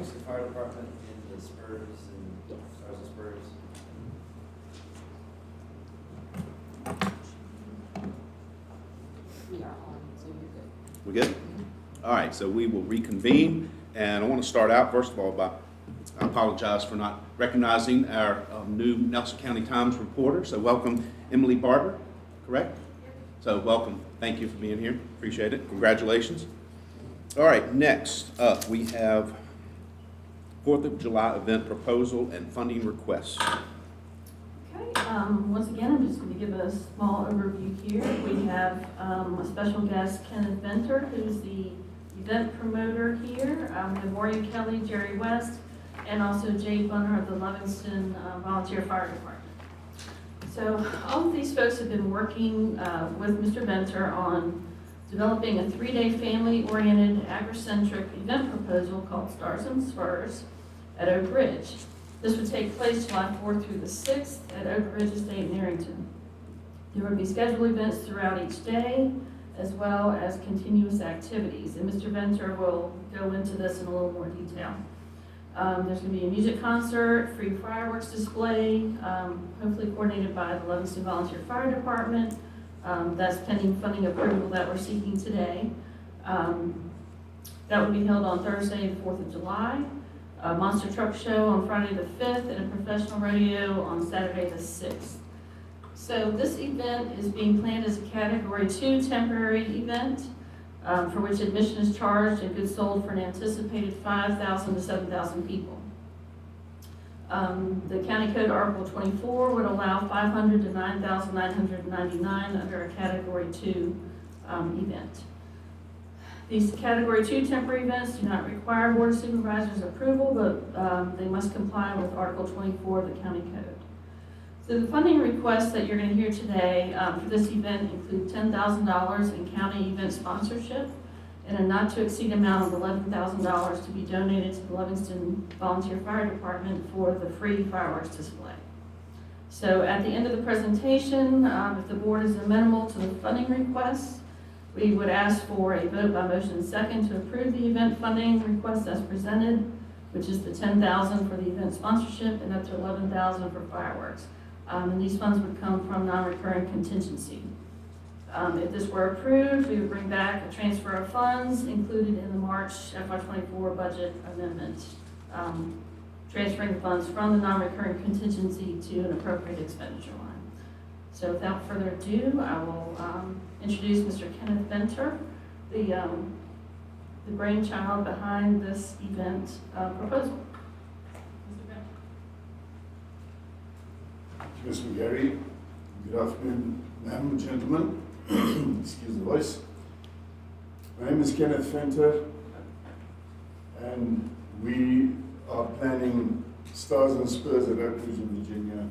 amongst the fire department in the Spurs and Yes. Stars and Spurs? We are on, so you're good. We good? All right, so we will reconvene, and I want to start out, first of all, by, I apologize for not recognizing our new Nelson County Times reporter. So welcome, Emily Barber, correct? So welcome. Thank you for being here. Appreciate it. Congratulations. All right, next up, we have 4th of July event proposal and funding requests. Okay, once again, I'm just going to give a small overview here. We have a special guest, Kenneth Venter, who's the event promoter here. We have Maureen Kelly, Jerry West, and also Jay Bunner of the Livingston Volunteer Fire Department. So all of these folks have been working with Mr. Venter on developing a 3-day family-oriented agricentric event proposal called Stars and Spurs at Oak Ridge. This would take place July 4th through the 6th at Oak Ridge Estate in Arrington. There would be scheduled events throughout each day, as well as continuous activities. And Mr. Venter will go into this in a little more detail. There's going to be a music concert, free fireworks display, hopefully coordinated by the Livingston Volunteer Fire Department. That's pending funding approval that we're seeking today. That would be held on Thursday, the 4th of July. A monster truck show on Friday the 5th, and a professional rodeo on Saturday the 6th. So this event is being planned as a Category 2 temporary event, for which admission is charged and goods sold for an anticipated 5,000 to 7,000 people. The County Code Article 24 would allow 500 to 9,999 under a Category 2 event. These Category 2 temporary events do not require Board of Supervisors approval, but they must comply with Article 24 of the County Code. So the funding requests that you're going to hear today for this event include $10,000 in county event sponsorship and a not-to-exceed amount of $11,000 to be donated to the Livingston Volunteer Fire Department for the free fireworks display. So at the end of the presentation, if the board is amenable to the funding requests, we would ask for a vote by motion second to approve the event funding request as presented, which is the $10,000 for the event sponsorship and up to $11,000 for fireworks. And these funds would come from non-recurring contingency. If this were approved, we would bring back a transfer of funds included in the March FY24 budget amendment, transferring the funds from the non-recurring contingency to an appropriate expenditure line. So without further ado, I will introduce Mr. Kenneth Venter, the brainchild behind this event proposal. Mr. Venter. Ms. McGarry, good afternoon, madam and gentlemen. Excuse the voice. My name is Kenneth Venter, and we are planning Stars and Spurs at Oak Ridge in Virginia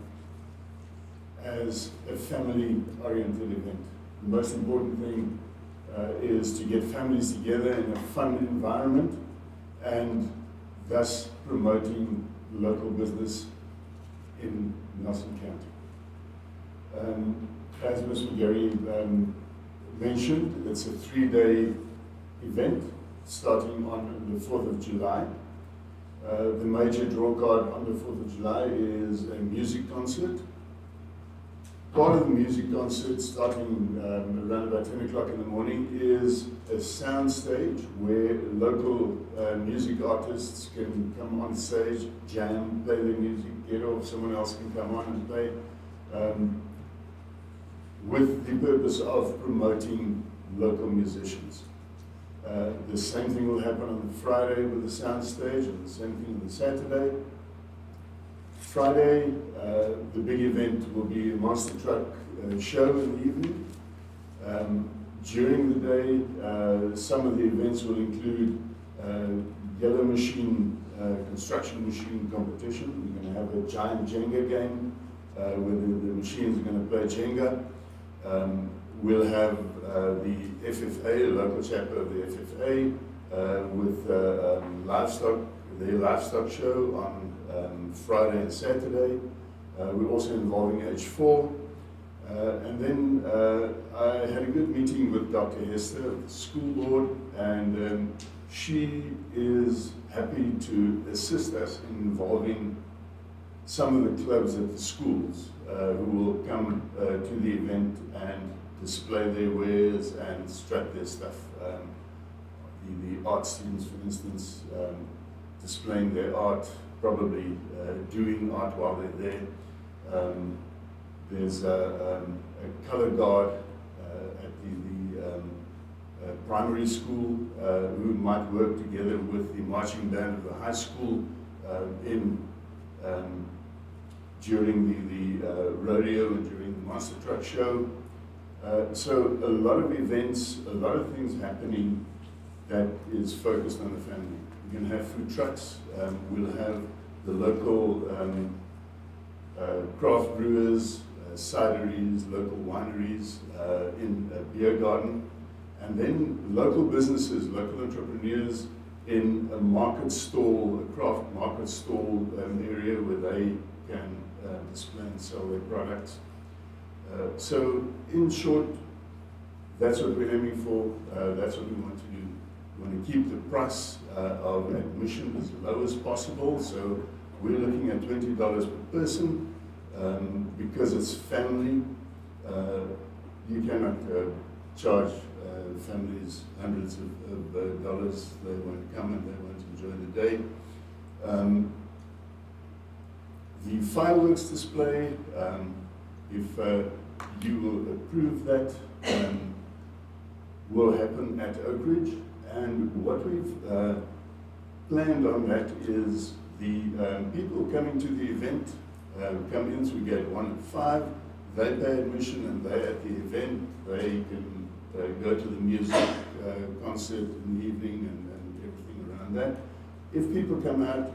as a family-oriented event. The most important thing is to get families together in a fun environment and thus promoting local business in Nelson County. As Ms. McGarry mentioned, it's a 3-day event starting on the 4th of July. The major draw card on the 4th of July is a music concert. Part of the music concert, starting around about 10 o'clock in the morning, is a sound stage where local music artists can come on stage, jam, play their music, get off, someone else can come on and play, with the purpose of promoting local musicians. The same thing will happen on the Friday with the sound stage, and the same thing on the Saturday. Friday, the big event will be a monster truck show in the evening. During the day, some of the events will include yellow machine, construction machine competition. We're going to have a giant Jenga game where the machines are going to play Jenga. We'll have the FFA, a local chapter of the FFA, with their livestock show on Friday and Saturday. We're also involving H4. And then I had a good meeting with Dr. Hester of the school board, and she is happy to assist us in involving some of the clubs at the schools who will come to the event and display their wares and strut their stuff. The art students, for instance, displaying their art, probably doing art while they're there. There's a color guard at the primary school who might work together with the marching band of the high school during the rodeo and during the monster truck show. So a lot of events, a lot of things happening that is focused on the family. We're going to have food trucks. We'll have the local craft brewers, cideries, local wineries in a beer garden, and then local businesses, local entrepreneurs in a market stall, a craft market stall area where they can display and sell their products. So in short, that's what we're aiming for, that's what we want to do. We want to keep the price of admission as low as possible, so we're looking at $20 per person. Because it's family, you cannot charge families hundreds of dollars. They won't come and they won't enjoy the day. The fireworks display, if you will approve that, will happen at Oak Ridge. And what we've planned on that is the people coming to the event come in through gate 1 and 5, they pay admission, and they at the event, they can go to the music concert in the evening and everything around that. If people come out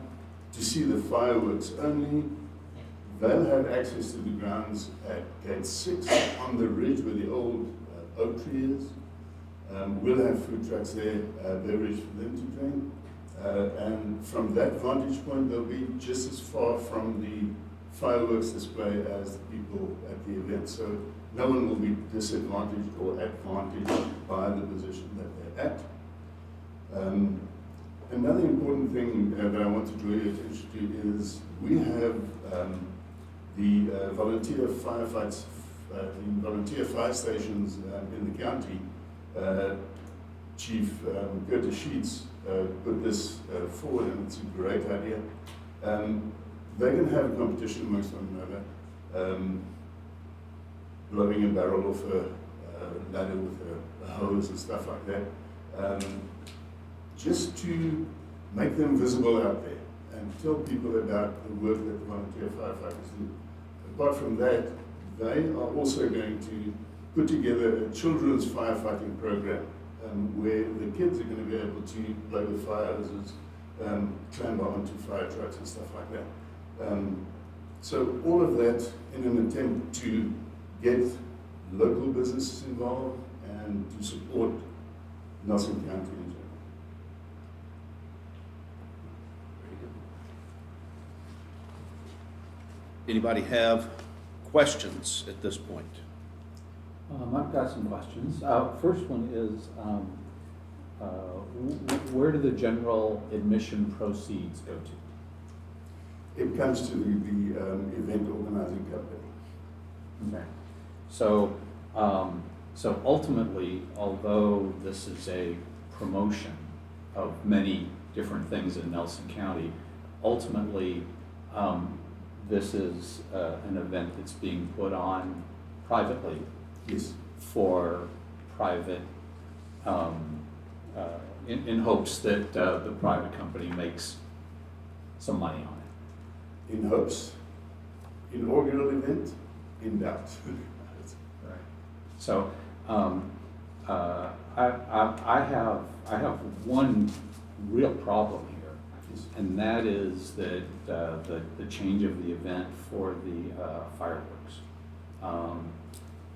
to see the fireworks only, they'll have access to the grounds at gate 6 on the ridge where the old oak tree is. We'll have food trucks there, beverage for them to drink. And from that vantage point, they'll be just as far from the fireworks display as the people at the event. So no one will be disadvantaged or advantaged by the position that they're at. Another important thing that I want to draw your attention to is we have the volunteer firefights, the volunteer fire stations in the county. Chief Curtis Sheets put this forward, and it's a great idea. They're going to have a competition amongst one another, blowing a barrel off a ladder with a hose and stuff like that, just to make them visible out there and tell people about the work that the volunteer firefighters do. Apart from that, they are also going to put together a children's firefighting program where the kids are going to be able to play with fire hoses, clamber onto fire trucks and stuff like that. So all of that in an attempt to get local businesses involved and to support Nelson County in general. Anybody have questions at this point? I've got some questions. First one is, where do the general admission proceeds go to? It comes to the event organizing company. Okay. So, so ultimately, although this is a promotion of many different things in Nelson County, ultimately, this is an event that's being put on privately. Yes. For private, in hopes that the private company makes some money on it. In hopes, inaugural event, in doubt. Right. So I have one real problem here, Yes. and that is that the change of the event for the fireworks.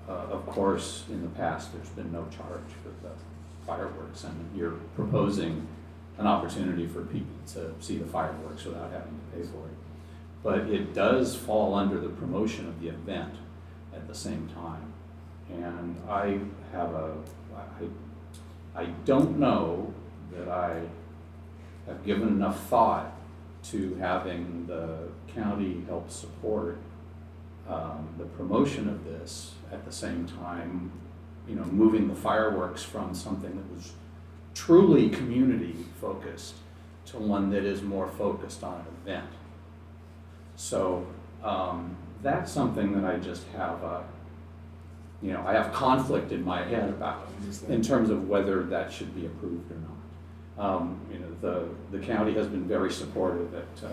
Of course, in the past, there's been no charge for the fireworks, and you're proposing an opportunity for people to see the fireworks without having to pay for it. But it does fall under the promotion of the event at the same time. And I have I don't know that I have given enough thought to having the county help support the promotion of this at the same time, you know, moving the fireworks from something that was truly community focused to one that is more focused on an event. So that's something that I just have I have conflict in my head about in terms of whether that should be approved or not. You know, the county has been very supportive at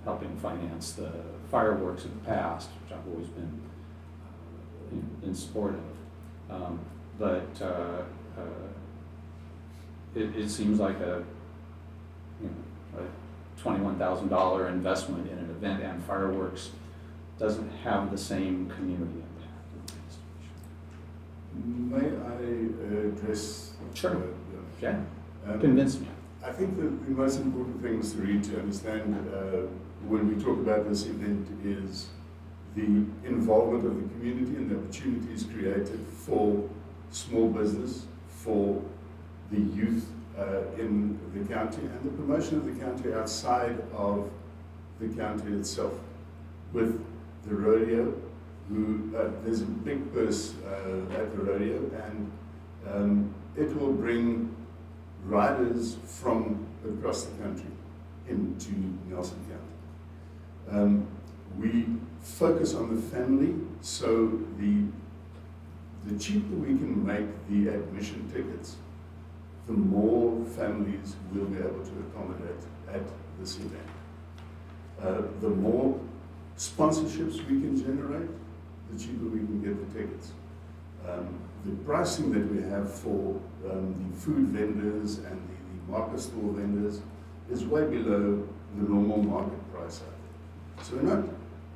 helping finance the fireworks in the past, which I've always been in support of. It seems like a $21,000 investment in an event and fireworks doesn't have the same community impact. May I address? Sure. Yeah. Okay, convince me. I think that the most important things to read to understand when we talk about this event is the involvement of the community and the opportunities created for small business, for the youth in the county, and the promotion of the county outside of the county itself. With the rodeo, there's a big purse at the rodeo, and it will bring riders from across the country into Nelson County. We focus on the family, so the cheaper we can make the admission tickets, the more families will be able to accommodate at this event. The more sponsorships we can generate, the cheaper we can get the tickets. The pricing that we have for the food vendors and the market store vendors is way below the normal market price out there. So we're not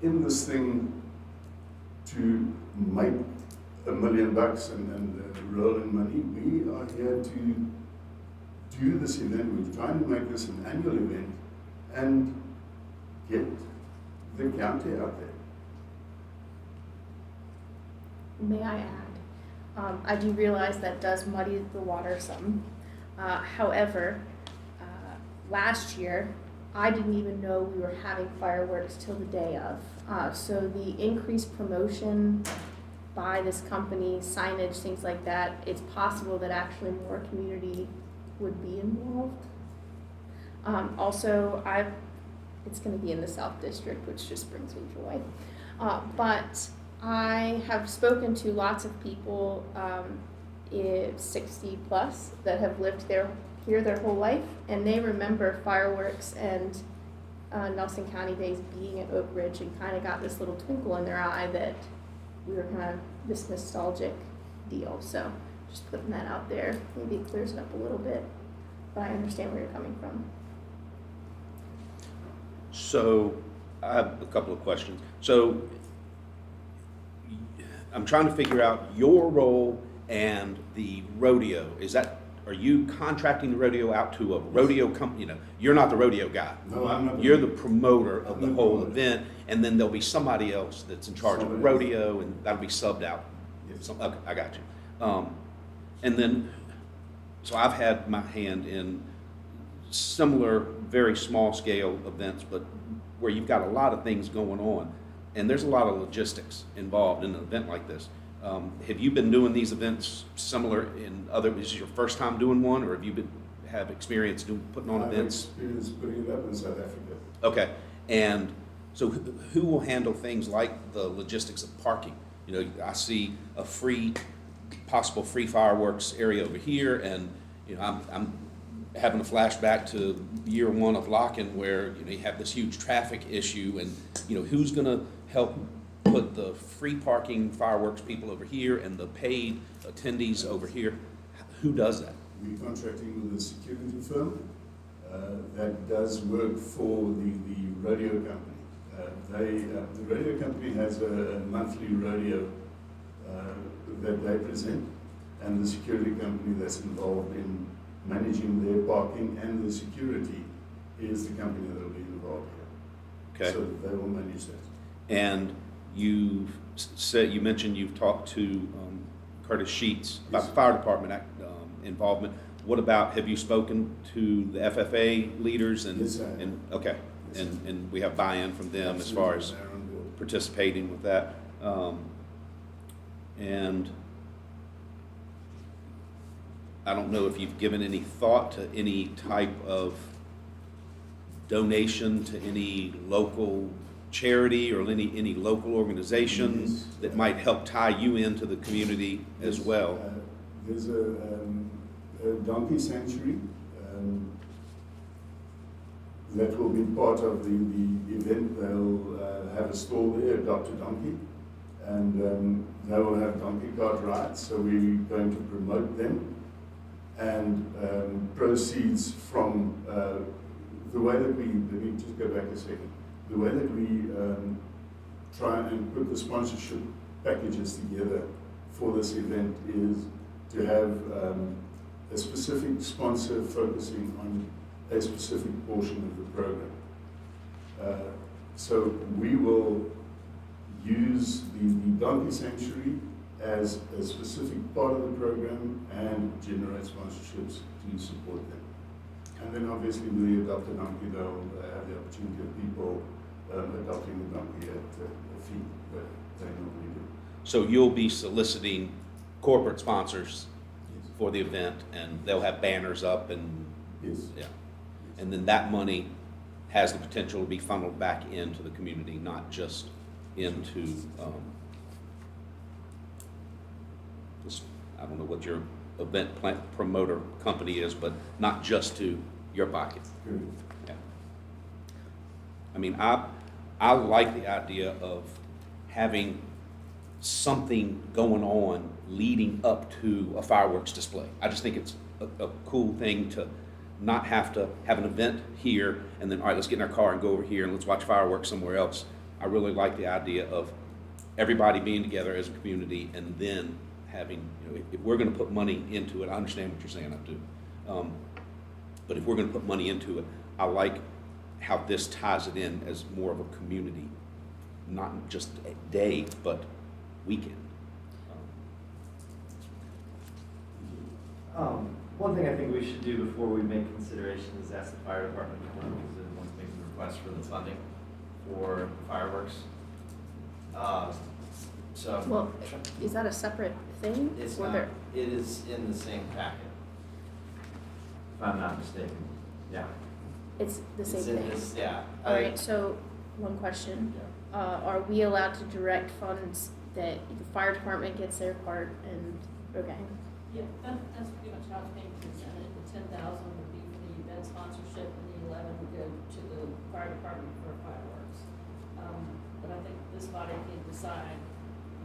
in this thing to make $1 million and roll in money. We are here to do this event. We're trying to make this an annual event and get the county out there. May I add? I do realize that does muddy the water some. However, last year, I didn't even know we were having fireworks till the day of. So the increased promotion by this company, signage, things like that, it's possible that actually more community would be involved. Also, it's going to be in the South District, which just brings me joy. But I have spoken to lots of people 60 plus that have lived here their whole life, and they remember fireworks and Nelson County Days being at Oak Ridge, and kind of got this little twinkle in their eye that we were kind of this nostalgic deal. So just putting that out there, maybe it clears it up a little bit, but I understand where you're coming from. So I have a couple of questions. So I'm trying to figure out your role and the rodeo. Are you contracting the rodeo out to a rodeo company? You're not the rodeo guy. No, I'm not. You're the promoter of the I'm the whole promoter. event, and then there'll be somebody else that's in charge of the Somebody rodeo, and that'll be subbed out. Yes. Okay, I got you. And then, so I've had my hand in similar, very small scale events, but where you've got a lot of things going on, and there's a lot of logistics involved in an event like this. Have you been doing these events similar in other? Is this your first time doing one, or have you have experience putting on events? I've experienced putting it up in South Africa. Okay, and so who will handle things like the logistics of parking? I see a possible free fireworks area over here, and I'm having a flashback to year one of Locken, where you have this huge traffic issue, and who's going to help put the free parking fireworks people over here and the paid attendees over here? Who does that? We're contracting with a security firm that does work for the rodeo company. The rodeo company has a monthly rodeo that they present, and the security company that's involved in managing their parking and the security is the company that will be involved here. Okay. So they will manage that. And you mentioned you've talked to Curtis Sheets about the fire department involvement. what about, have you spoken to the FFA leaders and? Yes, I have. Okay, Yes, and we have buy-in from them as far as Absolutely, they're on board. participating with that. And I don't know if you've given any thought to any type of donation to any local charity or any local organization Yes. that might help tie you into the community as Yes, well. There's a donkey sanctuary that will be part of the event. They'll have a stall there, Adopt a Donkey, and they will have donkey cart rides, so we're going to promote them. And proceeds from the way that we, let me just go back a second, the way that we try and put the sponsorship packages together for this event is to have a specific sponsor focusing on a specific portion of the program. So we will use the donkey sanctuary as a specific part of the program and generate sponsorships to support them. And then obviously with the Adopt a Donkey, they'll have the opportunity of people adopting the donkey at a fee that they normally do. So you'll be soliciting corporate sponsors Yes. for the event, and they'll have banners up and, Yes. yeah. And then that money has the potential to be funneled back into the community, not just into, this, I don't know what your event promoter company is, but not just to your pocket. Good. Yeah. I mean, I like the idea of having something going on leading up to a fireworks display. I just think it's a cool thing to not have to have an event here and then, all right, let's get in our car and go over here and let's watch fireworks somewhere else. I really like the idea of everybody being together as a community and then having, you know, if we're gonna put money into it, I understand what you're saying, I do. But if we're gonna put money into it, I like how this ties it in as more of a community, not just a day, but weekend. One thing I think we should do before we make consideration is ask the fire department to come, because it wants to make a request for the funding for fireworks. So. Well, is that a separate thing? It's Or not, there- it is in the same packet, if I'm not mistaken. Yeah. It's the same It's in thing? this, yeah. All right, so one question. Yeah. Are we allowed to direct funds that the fire department gets their part and, okay? Yeah, that's pretty much how it's being presented. The 10,000 would be for the event sponsorship, and the 11 would go to the fire department for fireworks. But I think this body can decide,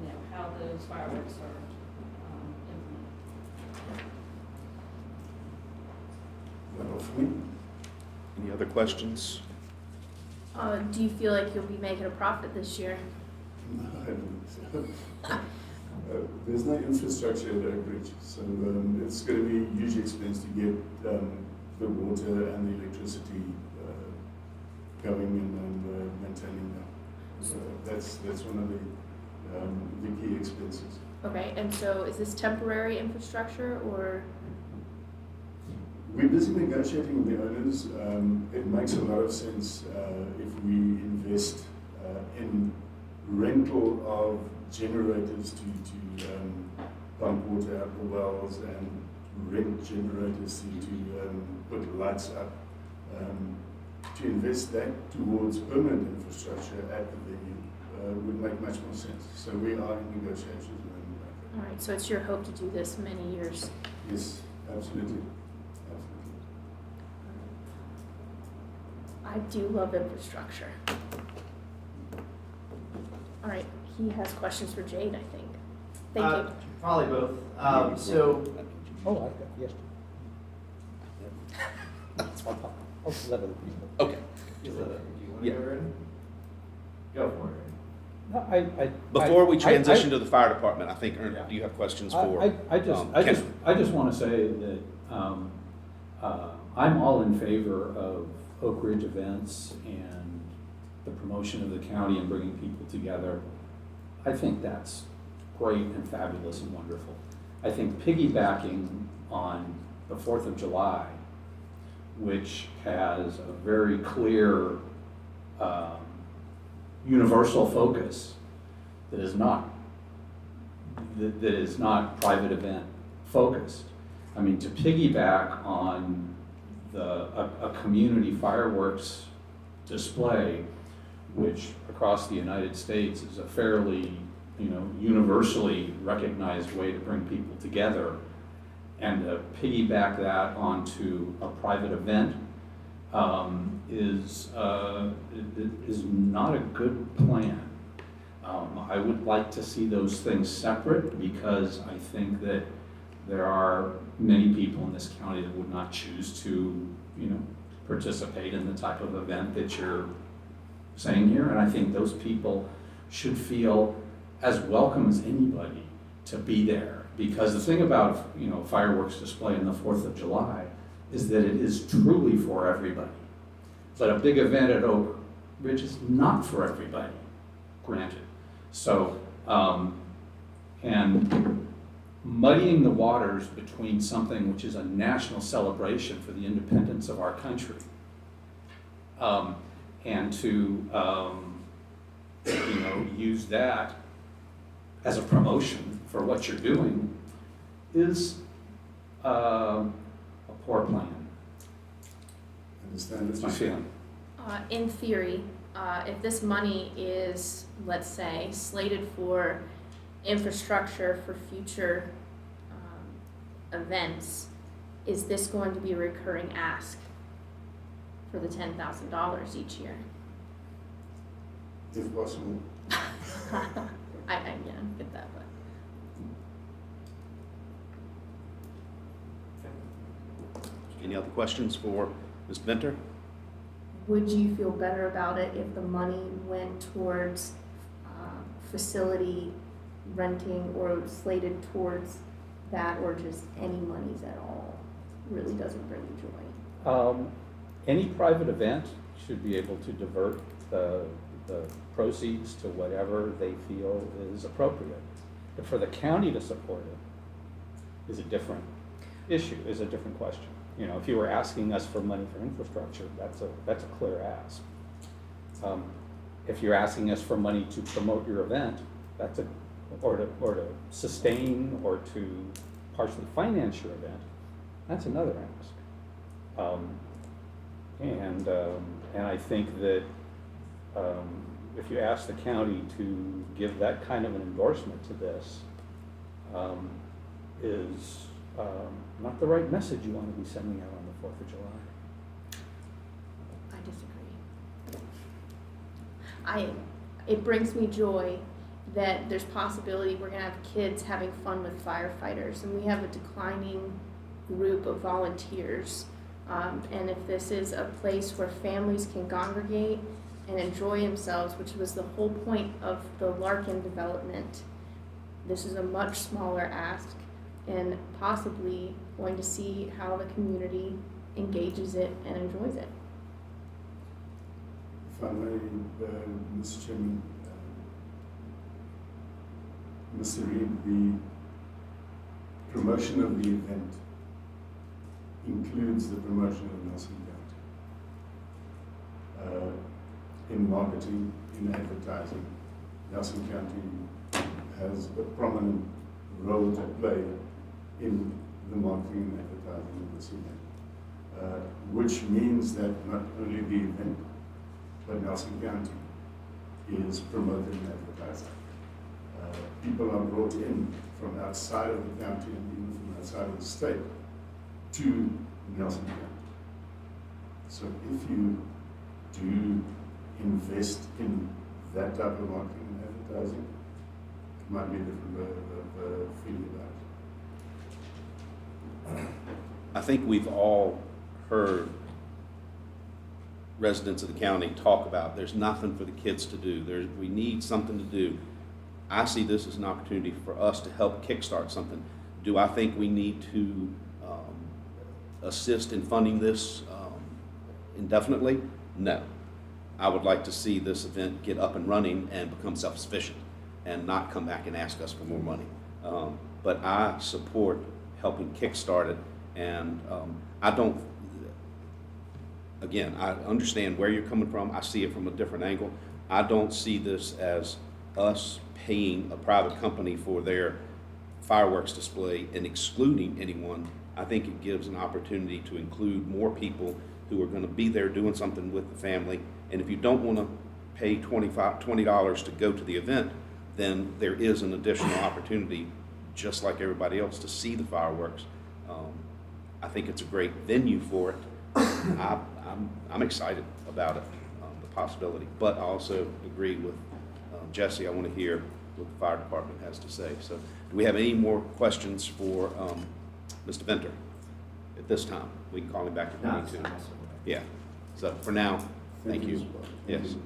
you know, how those fireworks are implemented. That all for me? Any other questions? Do you feel like you'll be making a profit this year? No, I don't think so. There's no infrastructure at Oak Ridge, so it's going to be a huge expense to get the water and the electricity going and maintaining that. So that's one of the key expenses. Okay, and so is this temporary infrastructure or? We're busy negotiating with the owners. It makes a lot of sense if we invest in rental of generators to pump water out the wells and rent generators to put lights up. To invest that towards permanent infrastructure at the venue would make much more sense. So we are in negotiations with them about All right, so it's your hope to do this many years? that. Yes, absolutely. I do love infrastructure. All right, he has questions for Jade, I think. Thank you. Probably both. So, Oh, I've got, yes. That's one part. I'll just let other people. Okay. do you want Yeah. to go already? Go for it. No, Before we I- transition to the fire department, I think, Ern, Yeah. do you have questions I for? I just want to say that I'm all in favor of Oak Ridge events and the promotion of the county and bringing people together. I think that's great and fabulous and wonderful. I think piggybacking on the 4th of July, which has a very clear universal focus that is not private event focused. I mean, to piggyback on a community fireworks display, which across the United States is a fairly, universally recognized way to bring people together, and to piggyback that onto a private event is not a good plan. I would like to see those things separate, because I think that there are many people in this county that would not choose to, participate in the type of event that you're saying here. And I think those people should feel as welcome as anybody to be there. Because the thing about, fireworks display on the 4th of July is that it is truly for everybody. But a big event at Oak Ridge is not for everybody, granted. So, and muddying the waters between something which is a national celebration for the independence of our country, and to, use that as a promotion for what you're doing is a poor plan. Understand That's my feeling. In theory, if this money is, let's say, slated for infrastructure for future events, is this going to be a recurring ask for the $10,000 each year? If possible. I get that, but. Any other questions for Ms. Venter? Would you feel better about it if the money went towards facility renting, or slated towards that, or just any monies at all? Really doesn't bring you joy. Any private event should be able to divert the proceeds to whatever they feel is appropriate. But for the county to support it is a different issue, is a different question. If you were asking us for money for infrastructure, that's a clear ask. If you're asking us for money to promote your event, or to sustain or to partially finance your event, that's another ask. And I think that if you ask the county to give that kind of an endorsement to this, is not the right message you want to be sending out on the 4th of July. I disagree. It brings me joy that there's possibility we're gonna have kids having fun with firefighters, and we have a declining group of volunteers. And if this is a place where families can congregate and enjoy themselves, which was the whole point of the Larkin development, this is a much smaller ask, and possibly going to see how the community engages it and enjoys it. If I may, Mr. Chairman, Mr. Reed, the promotion of the event includes the promotion of Nelson County. In marketing, in advertising, Nelson County has a prominent role to play in the marketing and advertising of this event, which means that not only the event, but Nelson County is promoted and advertised. People are brought in from outside of the county and even from outside of the state to Nelson County. So if you do invest in that type of marketing and advertising, it might be a different feeling about it. I think we've all heard residents of the county talk about there's nothing for the kids to do. We need something to do. I see this as an opportunity for us to help kickstart something. Do I think we need to assist in funding this indefinitely? No. I would like to see this event get up and running and become self-sufficient and not come back and ask us for more money. But I support helping kickstart it And I don't, again, I understand where you're coming from. I see it from a different angle. I don't see this as us paying a private company for their fireworks display and excluding anyone. I think it gives an opportunity to include more people who are going to be there doing something with the family. And if you don't want to pay $20 to go to the event, then there is an additional opportunity, just like everybody else, to see the fireworks. I think it's a great venue for it. I'm excited about it, the possibility. But I also agree with Jesse. I want to hear what the fire department has to say. So do we have any more questions for Mr. Venter at this time? We can call him back if we need to. Yeah. So for now, thank you. Mr. Barton. Thank Yes. you.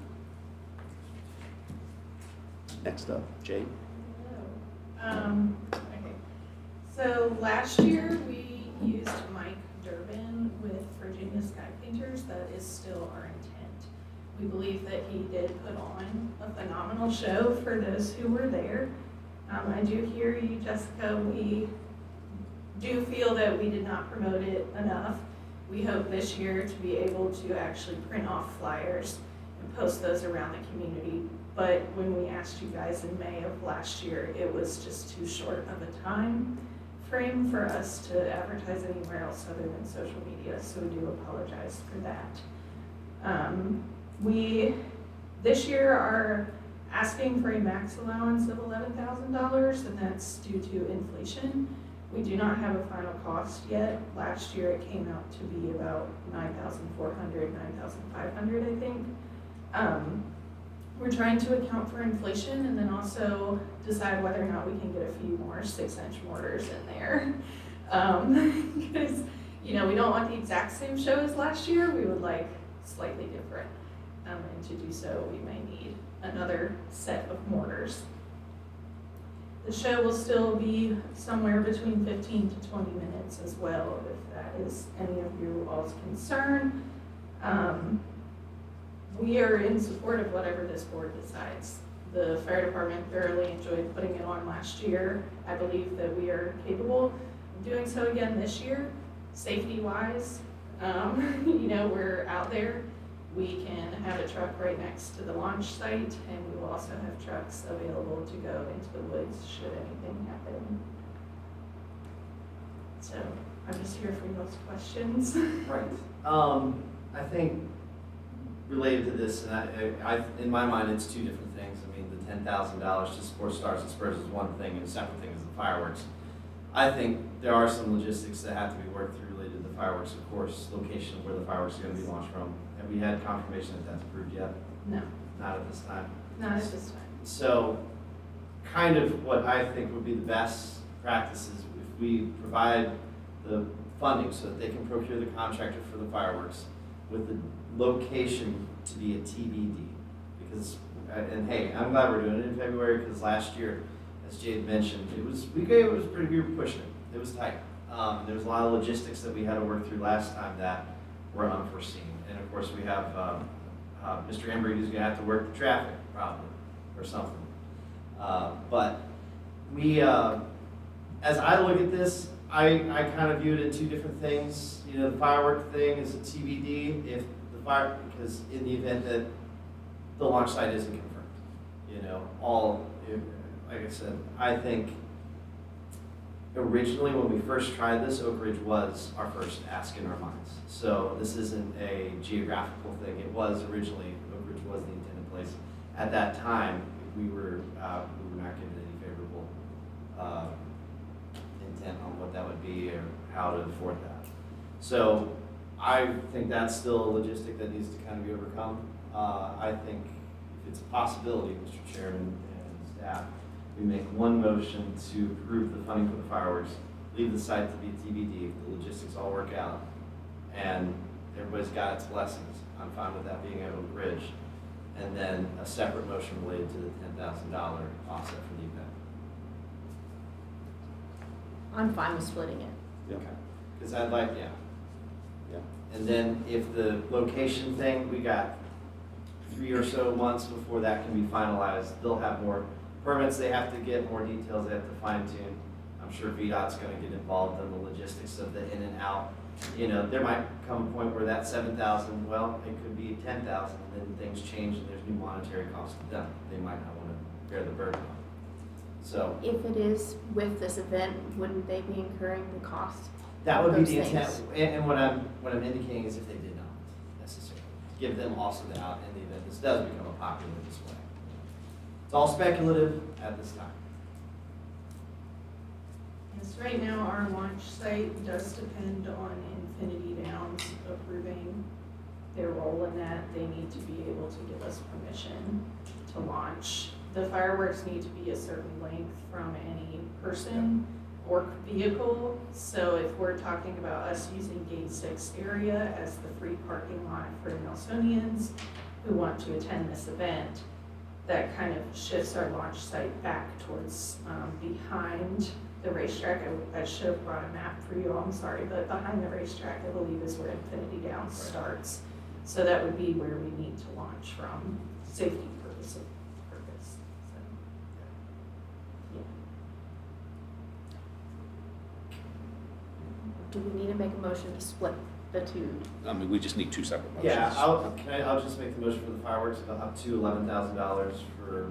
Next up, Jade. Okay. So last year, we used Mike Durbin with Virginia Sky Painters. That is still our intent. We believe that he did put on a phenomenal show for those who were there. I do hear you, Jessica. We do feel that we did not promote it enough. We hope this year to be able to actually print off flyers and post those around the community. But when we asked you guys in May of last year, it was just too short of a time frame for us to advertise anywhere else other than social media, so we do apologize for that. We, this year, are asking for a max allowance of $11,000, and that's due to inflation. We do not have a final cost yet. Last year, it came out to be about $9,400, $9,500, I think. We're trying to account for inflation and then also decide whether or not we can get a few more 6-inch mortars in there. Because, you know, we don't want the exact same show as last year. We would like slightly different. And to do so, we may need another set of mortars. The show will still be somewhere between 15 to 20 minutes as well, if that is any of you all's concern. We are in support of whatever this board decides. The fire department thoroughly enjoyed putting it on last year. I believe that we are capable of doing so again this year, safety-wise. You know, we're out there. We can have a truck right next to the launch site, and we will also have trucks available to go into the woods should anything happen. So I'm just here for those questions. Right. I think related to this, and I, in my mind, it's two different things. I mean, the $10,000 to support Stars and Spurs is one thing, and a separate thing is the fireworks. I think there are some logistics that have to be worked through related to the fireworks, of course, location of where the fireworks are going to be launched from. Have we had confirmation that that's approved yet? No, Not at this time. not at this time. So, kind of what I think would be the best practice is if we provide the funding so that they can procure the contractor for the fireworks with the location to be a TBD. Because, and hey, I'm glad we're doing it in February because last year, as Jade mentioned, we were pushing it. It was tight. There was a lot of logistics that we had to work through last time that were unforeseen. And of course, we have Mr. Embry who's going to have to work the traffic probably or something. But we, as I look at this, I kind of view it in two different things. You know, the firework thing is a TBD if the because in the event that the launch site isn't confirmed, you know, like I said, I think originally when we first tried this, Oak Ridge was our first ask in our minds. So this isn't a geographical thing. It was originally, Oak Ridge was the intended place. At that time, we were not given any favorable intent on what that would be or how to afford that. So I think that's still a logistic that needs to kind of be overcome. I think if it's a possibility, Mr. Chairman and staff, we make one motion to approve the funding for the fireworks, leave the site to be TBD, the logistics all work out, and everybody's got its blessings. I'm fine with that being at Oak Ridge. And then a separate motion related to the $10,000 offset for the event. I'm fine with splitting it. Yeah. Because I'd like, yeah. Yeah. And then if the location thing, we got 3 or so months before that can be finalized. They'll have more permits they have to get, more details they have to fine tune. I'm I'm sure VDOT's gonna get involved in the logistics of the in and out. You know, there might come a point where that 7,000, well, it could be 10,000, and then things change and there's new monetary costs to them. They might not wanna bear the burden on it. So, If it is with this event, wouldn't they be incurring the cost? that would be Those the intent, things. and what I'm indicating is if they did not necessarily, give them also the out in the event this does become a popular display. It's all speculative at this time. Yes, right now, our launch site does depend on Infinity Downs approving their role in that. They need to be able to give us permission to launch. The fireworks need to be a certain length from any person or vehicle. So if we're talking about us using Gate 6 area as the free parking lot for Nelsonians who want to attend this event, that kind of shifts our launch site back towards behind the racetrack. I should have brought a map for you, I'm sorry, but behind the racetrack, I believe, is where Infinity Downs starts. So that would be where we need to launch from, safety purpose. So, yeah. Do we need to make a motion to split the two? I mean, we just need two separate motions. Yeah, I'll just make the motion for the fireworks up to $11,000 for,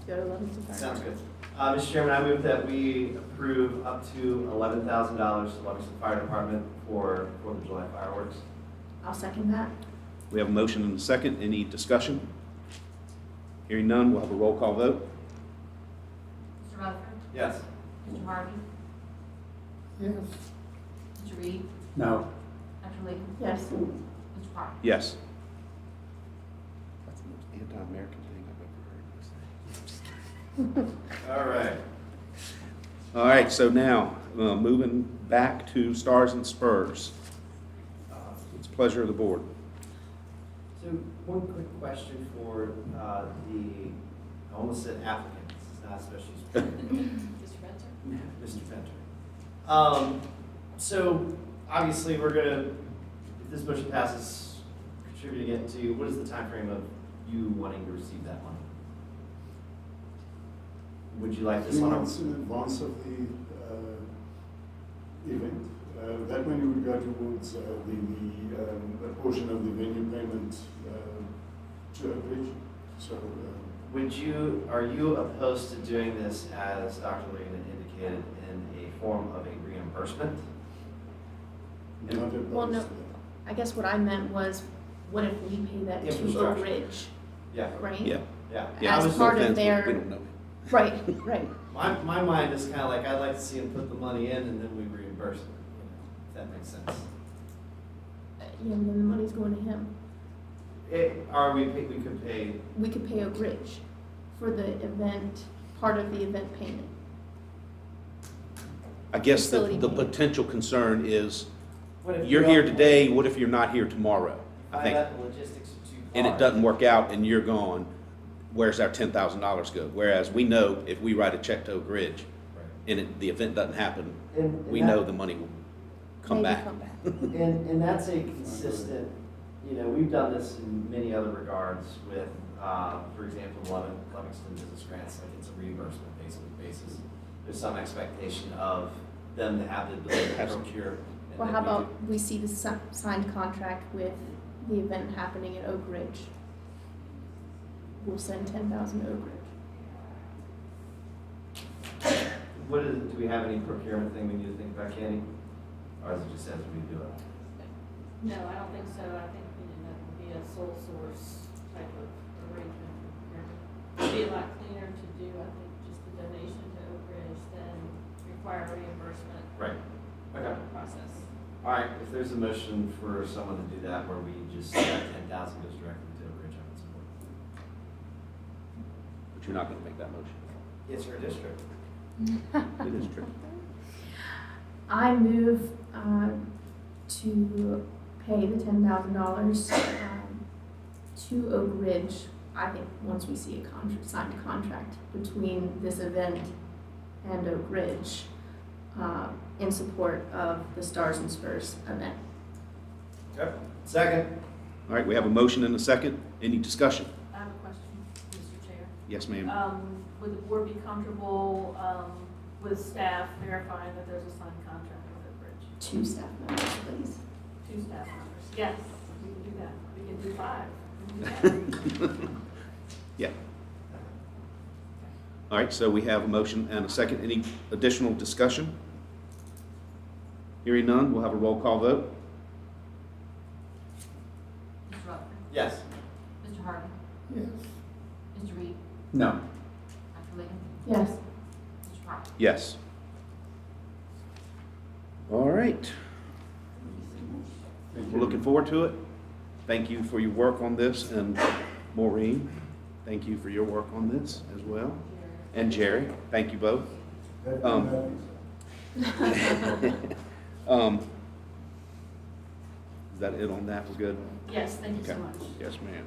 Go to 11 to 5. sounds good. Mr. Chairman, I move that we approve up to $11,000 to Livingston Fire Department for the July fireworks. I'll second that. We have a motion and a second. Any discussion? Hearing none, we'll have a roll call vote. Mr. Rutherford? Yes. Mr. Harvey? Yes. Mr. Reed? No. Dr. Lee? Yes. Mr. Parker? Yes. That's the most anti-American thing I've ever heard. All right. All right, so now, moving back to Stars and Spurs. It's a pleasure of the board. So one quick question for I almost said applicant, this is not a special use permit. Mr. Benson? Mr. Fenter. So obviously we're gonna, if this motion passes, contributing it to, what is the time frame of you wanting to receive that money? Would you like this 3 on months in advance of the event. That money would go towards a portion of the venue payment to Oak Ridge. So, are you opposed to doing this, as Dr. Lee indicated, in a form of a reimbursement? not opposed Well, no. to that. I guess what I meant was, what if we pay that to Oak Infrastructure. Ridge, Yeah, right? Yeah. yeah. Yeah, As I was part of no offense, but their- we don't know. Right, right. My mind is kind of like, I'd like to see him put the money in and then we reimburse him, if that makes sense. Yeah, and then the money's going to him. We could pay, We could pay Oak Ridge for the event, part of the event payment. I guess Facility the payment. potential concern is, what if you're you here don't- today, what if you're not here tomorrow? I Find think, out the logistics are too and it hard. doesn't work out and you're gone, where's our $10,000 go? Whereas we know if we write a check to Oak Ridge Right. and the event doesn't happen, And we that- know the money will come Maybe back. come back. And that's a consistent, we've done this in many other regards with, for example, Livingston Business Grants, like it's a reimbursement basis. There's some expectation of them to have the ability to procure. and Well, then how we about we see the signed contract with the event happening at Oak Ridge? We'll send 10,000 to Oak Ridge. do we have any procurement thing we need to think about, Candy? Or is it just as we do it? No, I don't think so. I think, that would be a sole source type of arrangement for procurement. It'd be a lot cleaner to do, I think, just the donation to Oak Ridge than require reimbursement Right. Okay. process. All right, if there's a motion for someone to do that where we just, that 10,000 goes directly to Oak Ridge, I would support it. But you're not gonna make that motion. It's her district. It is true. I move to pay the $10,000 to Oak Ridge. I think once we see a signed contract between this event and Oak Ridge in support of the Stars and Spurs event. Okay. Second. All right, we have a motion and a second. Any discussion? I have a question, Mr. Chair. Yes, ma'am. Would the board be comfortable, with staff verifying that there's a signed contract with Oak Ridge. 2 staff members, please. 2 staff members. Yes, we can do that. We can do 5. We can do that. Yeah. All right, so we have a motion and a second. Any additional discussion? Hearing none, we'll have a roll call vote. Mr. Rutherford, Yes. Mr. Harvey, Yes. Mr. Reed, No. Dr. Liggins, Yes. Mr. Parker. Yes. All right. We're looking forward to it. Thank you for your work on this, and Maureen, thank you for your work on this as well. And Jerry, thank you both. Happy. Is that it on that? We're good? Yes, thank you so Okay. much. Yes, ma'am.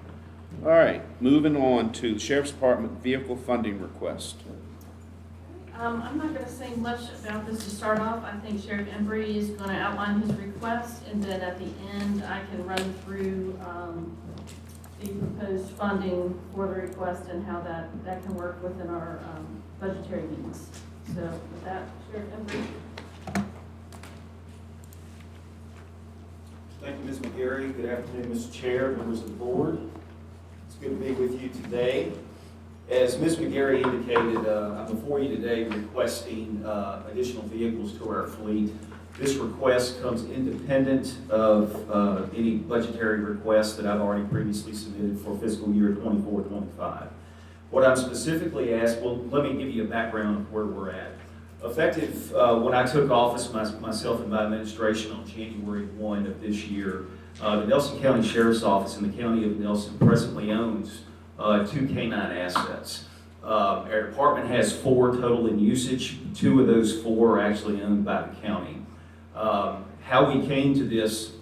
All right, moving on to the Sheriff's Department vehicle funding request. I'm not going to say much about this to start off. I think Sheriff Embry is going to outline his request, and then at the end, I can run through the proposed funding for the request and how that can work within our budgetary means. So with that, Sheriff Embry. Thank you, Ms. McGarry. Good afternoon, Mr. Chair, members of the board. It's good to be with you today. As Ms. McGarry indicated, I'm before you today requesting additional vehicles to our fleet. This request comes independent of any budgetary requests that I've already previously submitted for fiscal year 24-25. What I'm specifically asked, well, let me give you a background of where we're at. Effective when I took office myself and my administration on January 1 of this year, the Nelson County Sheriff's Office in the County of Nelson presently owns 2 canine assets. Our department has 4 total in usage. 2 of those 4 are actually owned by the county. How we came to this,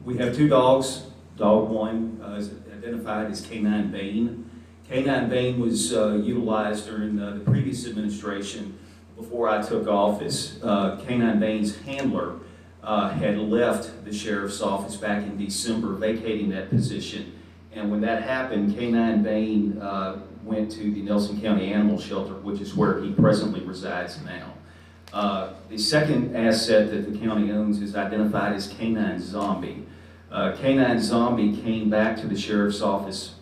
we have 2 dogs. Dog 1 is identified as Canine Bane. Canine Bane was utilized during the previous administration before I took office. Canine Bane's handler had left the sheriff's office back in December, vacating that position. And when that happened, Canine Bane went to the Nelson County Animal Shelter, which is where he presently resides now. The second asset that the county owns is identified as Canine Zombie. Canine Zombie came back to the sheriff's office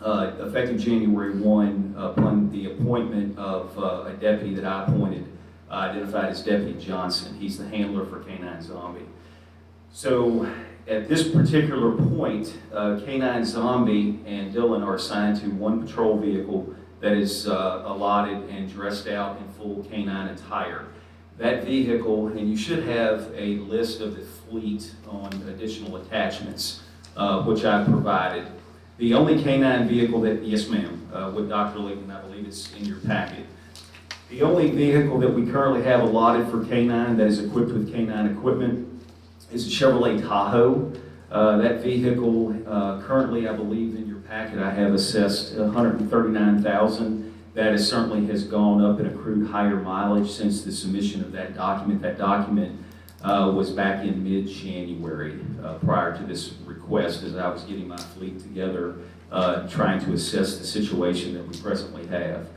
effective January 1 upon the appointment of a deputy that I appointed, identified as Deputy Johnson. He's the handler for Canine Zombie. So at this particular point, Canine Zombie and Dylan are assigned to 1 patrol vehicle that is allotted and dressed out in full canine attire. That vehicle, and you should have a list of the fleet on additional attachments, which I provided. The only canine vehicle that, yes ma'am, with Dr. Lincoln, I believe it's in your packet. The only vehicle that we currently have allotted for canine that is equipped with canine equipment is a Chevrolet Tahoe. That vehicle, currently, I believe in your packet, I have assessed $139,000. That certainly has gone up and accrued higher mileage since the submission of that document. That document was back in mid-January, prior to this request, as I was getting my fleet together, trying to assess the situation that we presently have.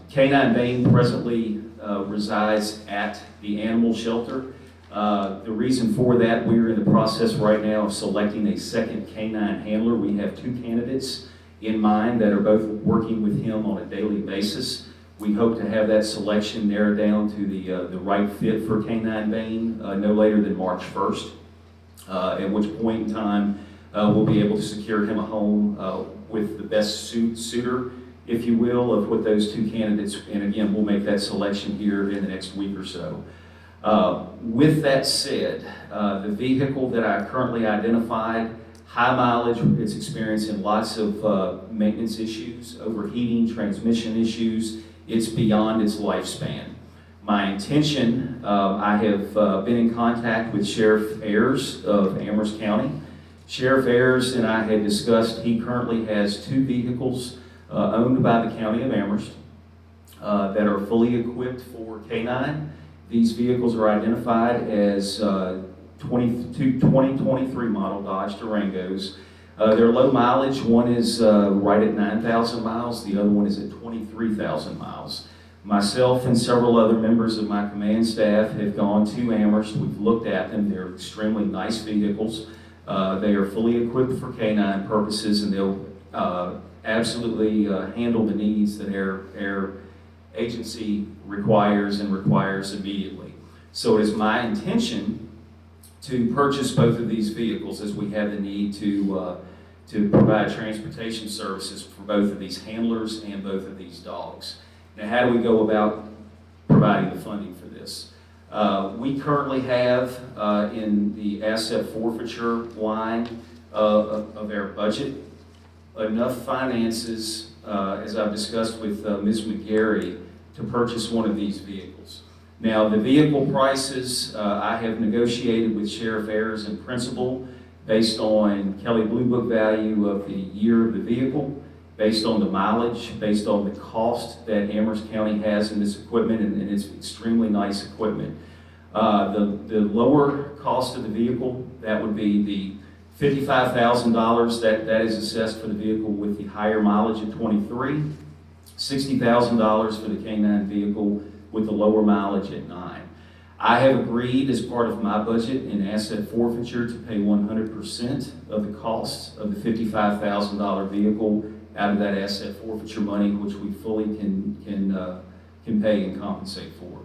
Canine Bane presently resides at the animal shelter. The reason for that, we're in the process right now of selecting a second canine handler. We have 2 candidates in mind that are both working with him on a daily basis. We hope to have that selection narrowed down to the right fit for Canine Bane no later than March 1st, at which point in time we'll be able to secure him a home with the best suitor, if you will, of what those 2 candidates, and again, we'll make that selection here in the next week or so. With that said, the vehicle that I currently identified, high mileage, it's experiencing lots of maintenance issues, overheating, transmission issues. It's beyond its lifespan. My intention, I have been in contact with Sheriff Ayers of Amherst County. Sheriff Ayers and I had discussed, he currently has 2 vehicles owned by the County of Amherst that are fully equipped for canine. These vehicles are identified as 2023 model Dodge Durangos. They're low mileage. One is right at 9,000 miles. The other one is at 23,000 miles. Myself and several other members of my command staff have gone to Amherst. We've looked at them. They're extremely nice vehicles. They are fully equipped for canine purposes, and they'll absolutely handle the needs that our agency requires immediately. So it is my intention to purchase both of these vehicles, as we have the need to provide transportation services for both of these handlers and both of these dogs. Now, how do we go about providing the funding for this? We currently have in the asset forfeiture line of our budget enough finances, as I've discussed with Ms. McGarry, to purchase one of these vehicles. Now, the vehicle prices, I have negotiated with Sheriff Ayers in principle based on Kelly Blue Book value of the year of the vehicle, based on the mileage, based on the cost that Amherst County has in this equipment, and it's extremely nice equipment. The lower cost of the vehicle, that would be the $55,000 that is assessed for the vehicle with the higher mileage of 23, $60,000 for the canine vehicle with the lower mileage at 9. I have agreed as part of my budget in asset forfeiture to pay 100% of the cost of the $55,000 vehicle out of that asset forfeiture money, which we fully can pay and compensate for.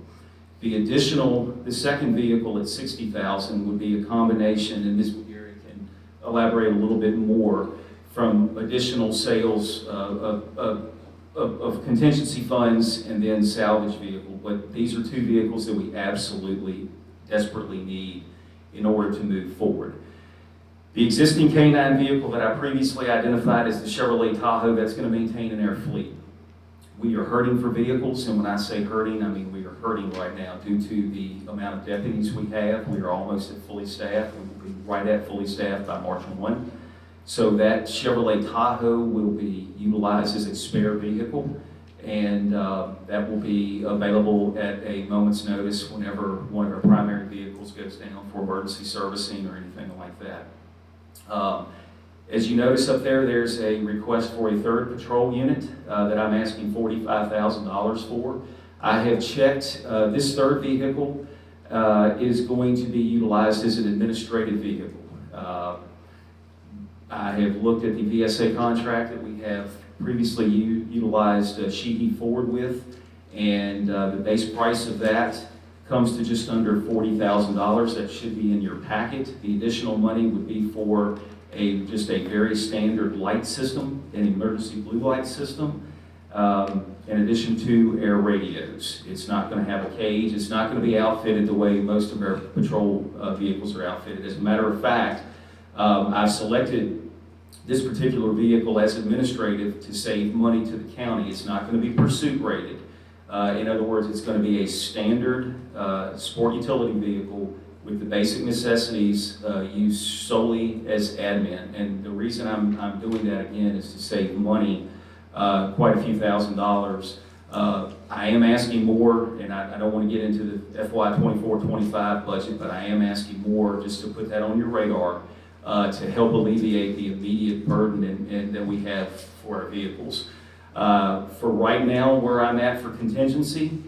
The second vehicle at $60,000 would be a combination, and Ms. McGarry can elaborate a little bit more, from additional sales of contingency funds and then salvage vehicle. But these are two vehicles that we absolutely, desperately need in order to move forward. The existing canine vehicle that I previously identified as the Chevrolet Tahoe, that's going to maintain in our fleet. We are hurting for vehicles, and when I say hurting, I mean we are hurting right now due to the amount of deputies we have. We are almost at fully staffed. We will be right at fully staffed by March 1. So that Chevrolet Tahoe will be utilized as a spare vehicle, and that will be available at a moment's notice whenever one of our primary vehicles goes down for emergency servicing or anything like that. As you notice up there, there's a request for a third patrol unit that I'm asking $45,000 for. I have checked, this third vehicle is going to be utilized as an administrative vehicle. I have looked at the VSA contract that we have previously utilized Sheehy Ford with, and the base price of that comes to just under $40,000. That should be in your packet. The additional money would be for just a very standard light system, an emergency blue light system, in addition to air radios. It's not going to have a cage. It's not going to be outfitted the way most of our patrol vehicles are outfitted. As a matter of fact, I've selected this particular vehicle as administrative to save money to the county. It's not going to be pursuit rated. In other words, it's going to be a standard sport utility vehicle with the basic necessities used solely as admin. And the reason I'm doing that again is to save money, quite a few $1,000s. I am asking more, and I don't want to get into the FY 24-25 budget, but I am asking more just to put that on your radar to help alleviate the immediate burden that we have for our vehicles. For right now, where I'm at for contingency,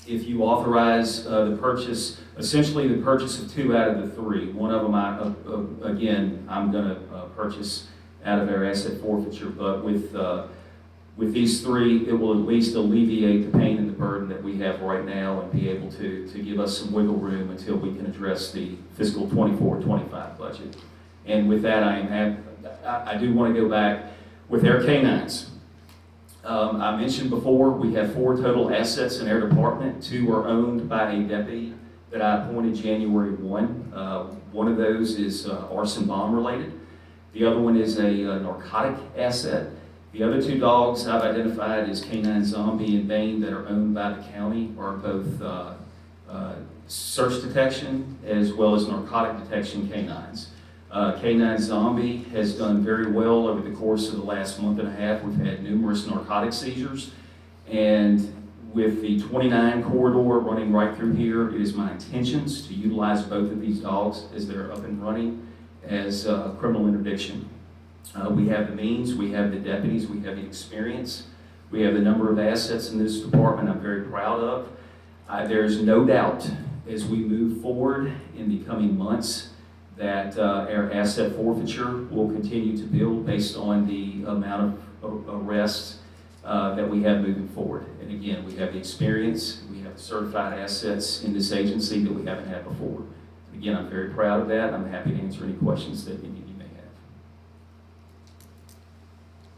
if you authorize the purchase, essentially the purchase of 2 out of the 3. One of them, again, I'm going to purchase out of our asset forfeiture, but with these 3, it will at least alleviate the pain and the burden that we have right now and be able to give us some wiggle room until we can address the fiscal 24-25 budget. And with that, I do want to go back with our canines. I mentioned before, we have 4 total assets in our department. 2 are owned by a deputy that I appointed January 1. One of those is arson bomb related. The other one is a narcotic asset. The other 2 dogs I've identified as Canine Zombie and Bane that are owned by the county are both search detection as well as narcotic detection canines. Canine Zombie has done very well over the course of the last month and a half. We've had numerous narcotic seizures, and with the 29 corridor running right through here, it is my intentions to utilize both of these dogs as they're up and running as criminal interdiction. We have the means, we have the deputies, we have the experience, We have a number of assets in this department I'm very proud of. There's no doubt as we move forward in the coming months that our asset forfeiture will continue to build based on the amount of arrests that we have moving forward. And again, we have the experience, we have certified assets in this agency that we haven't had before. And again, I'm very proud of that. I'm happy to answer any questions that any of you may have.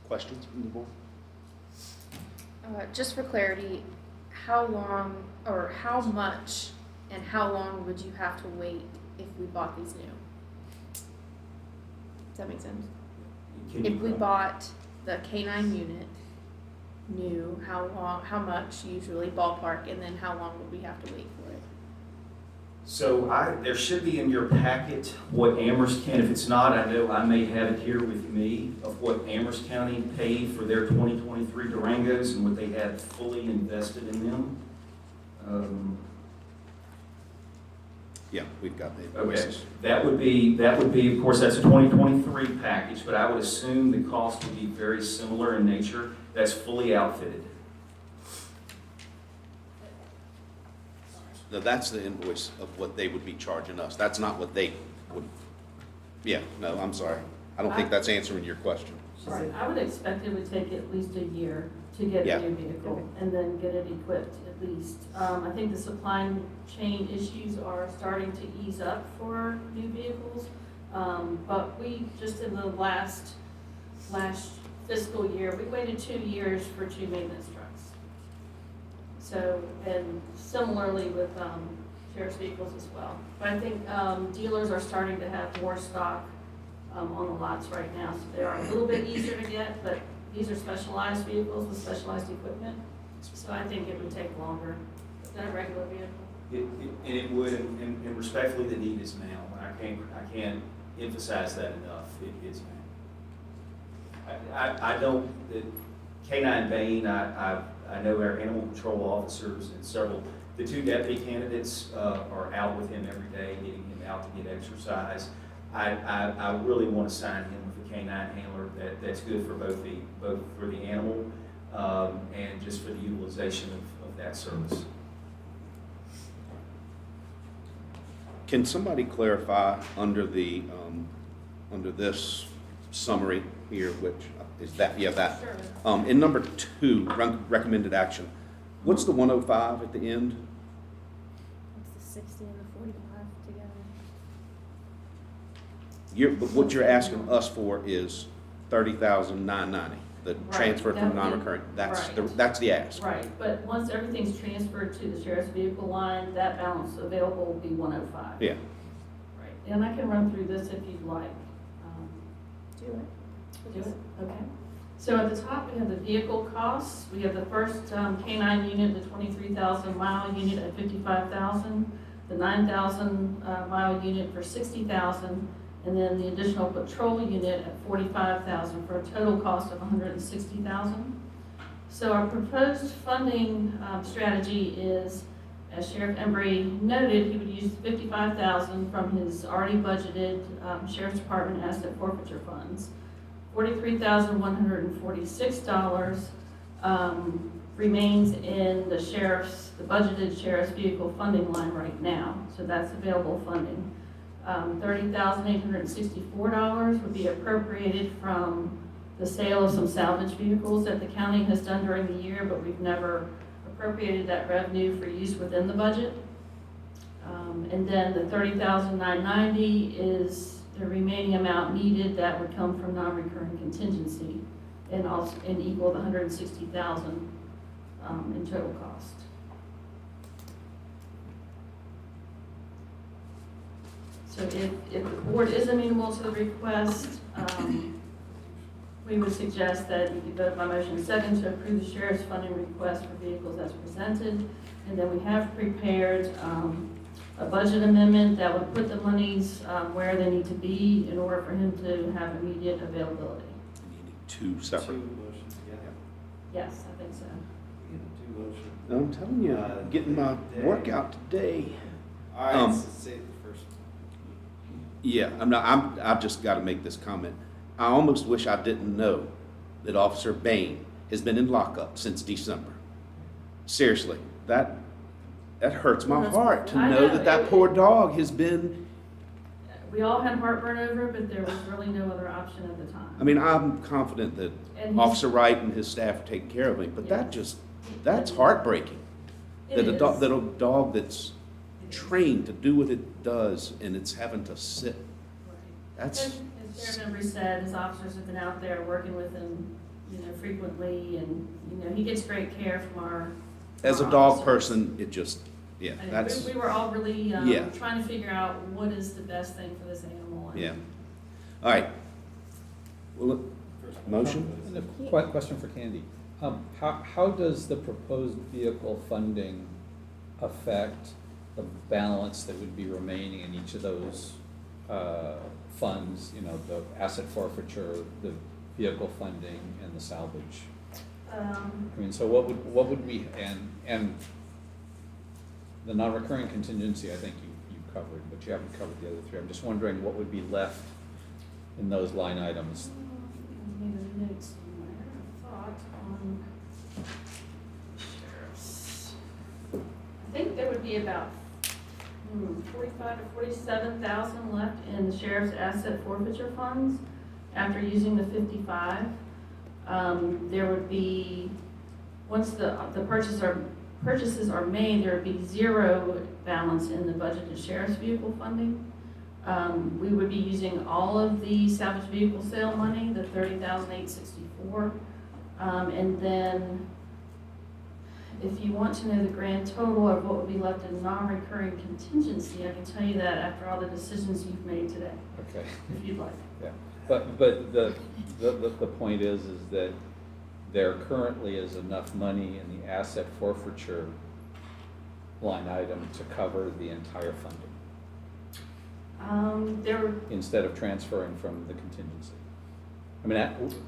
Questions from the board? Just for clarity, how long or how much and how long would you have to wait if we bought these new? Does that make sense? Can If you- we bought the K-9 unit new, how much usually ballpark, and then how long would we have to wait for it? So there should be in your packet what Amherst County, if it's not, I know I may have it here with me, of what Amherst County paid for their 2023 Durangos and what they had fully invested in them. Yeah, we've got the Okay, invoices. that would be, of course, that's a 2023 package, but I would assume the cost would be very similar in nature. That's fully outfitted. No, that's the invoice of what they would be charging us. That's not what they would, yeah, no, I'm sorry. I don't think that's answering your question. Right, I would expect it would take at least a year to get Yeah. a new vehicle and then get it equipped at least. I think the supply chain issues are starting to ease up for new vehicles. But we, just in the last fiscal year, we waited 2 years for 2 maintenance trucks. So, and similarly with sheriff's vehicles as well. But I think dealers are starting to have more stock on the lots right now, so they are a little bit easier to get, but these are specialized vehicles with specialized equipment, so I think it would take longer than a regular vehicle. And it would, and respectfully, the need is now. I can't emphasize that enough. It's now. I don't, the K-9 Bain, I know our animal control officers and the 2 deputy candidates are out with him every day, getting him out to get exercise. I really want to sign him with a K-9 handler that's good for both for the animal and just for the utilization of that service. Can somebody clarify under the, under this summary here, which is that, yeah, that. Sure. In number 2, recommended action, what's the 105 at the end? It's the 60 and the 45 together. But what you're asking us for is $30,990, the Right, transfer from that would be- non-recurring. right. That's the ask. Right, but once everything's transferred to the sheriff's vehicle line, that balance available will be 105. Yeah. Right, and I can run through this if you'd like. Do it. Do it, okay. So at the top, we have the vehicle costs. We have the first K-9 unit, the 23,000 mile unit at 55,000, the 9,000 mile unit for 60,000, and then the additional patrol unit at 45,000 for a total cost of 160,000. So our proposed funding strategy is, as Sheriff Embry noted, he would use 55,000 from his already budgeted Sheriff's Department asset forfeiture funds. $43,146 remains in the budgeted sheriff's vehicle funding line right now, so that's available funding. $30,864 would be appropriated from the sale of some salvage vehicles that the county has done during the year, but we've never appropriated that revenue for use within the budget. And then the $30,990 is the remaining amount needed that would come from non-recurring contingency and equal the 160,000 in total cost. So if the board is amenable to the request, we would suggest that you could vote by motion second to approve the sheriff's funding request for vehicles as presented. And then we have prepared a budget amendment that would put the monies where they need to be in order for him to have immediate availability. You need 2 separate. 2 motions together. Yes, I think so. We get 2 motions. I'm telling you, getting my workout today. All right, so say the first. Yeah, I've just got to make this comment. I almost wish I didn't know that Officer Bain has been in lockup since December. Seriously, that hurts my heart to I know know, that that poor dog has been, We all had heartburn over it, but there was really no other option at the time. I mean, I'm confident that And he's- Officer Wright and his staff are taking care of him, but that's heartbreaking. It That is. a dog that's trained to do what it does and it's having to sit, that's, As Chairman Embry said, his officers have been out there working with him, frequently, and, he gets great care from our. as a our dog officers. person, it just, yeah, And that's, we were all really, Yeah. trying to figure out what is the best thing for this animal. and- yeah. All right. Well, motion? And a question for Candy. How does the proposed vehicle funding affect the balance that would be remaining in each of those funds? The asset forfeiture, the vehicle funding, and the salvage? So what would we, and the non-recurring contingency, I think you covered, but you haven't covered the other three. I'm just wondering what would be left in those line items. I made a note somewhere, thought on sheriffs. I think there would be about 45 to 47,000 left in the sheriff's asset forfeiture funds after using the 55. There would be, once the purchases are made, there would be zero balance in the budgeted sheriff's vehicle funding. We would be using all of the salvage vehicle sale money, the $30,864. And then, if you want to know the grand total of what would be left in non-recurring contingency, I can tell you that after all the decisions you've made today, Okay. if you'd like. Yeah, but the point is that there currently is enough money in the asset forfeiture line item to cover the entire funding, There were, instead of transferring from the contingency. I mean,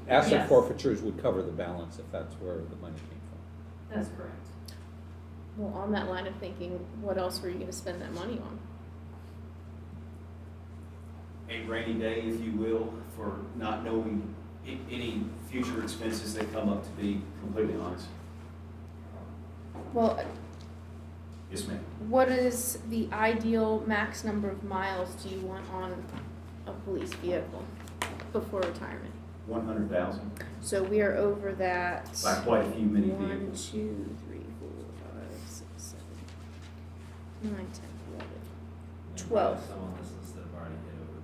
asset Yes. forfeitures would cover the balance if that's where the money came from. that's correct. Well, on that line of thinking, what else were you gonna spend that money on? A rainy day, if you will, for not knowing any future expenses that come up, to be completely honest. Well, Yes, ma'am. what is the ideal max number of miles do you want on a police vehicle before retirement? 100,000 So we are over that. by quite a few many 1, vehicles. 2, 3, 4, 5, 6, 7, 9, 10, 11. 12. Some on this list that have already hit over.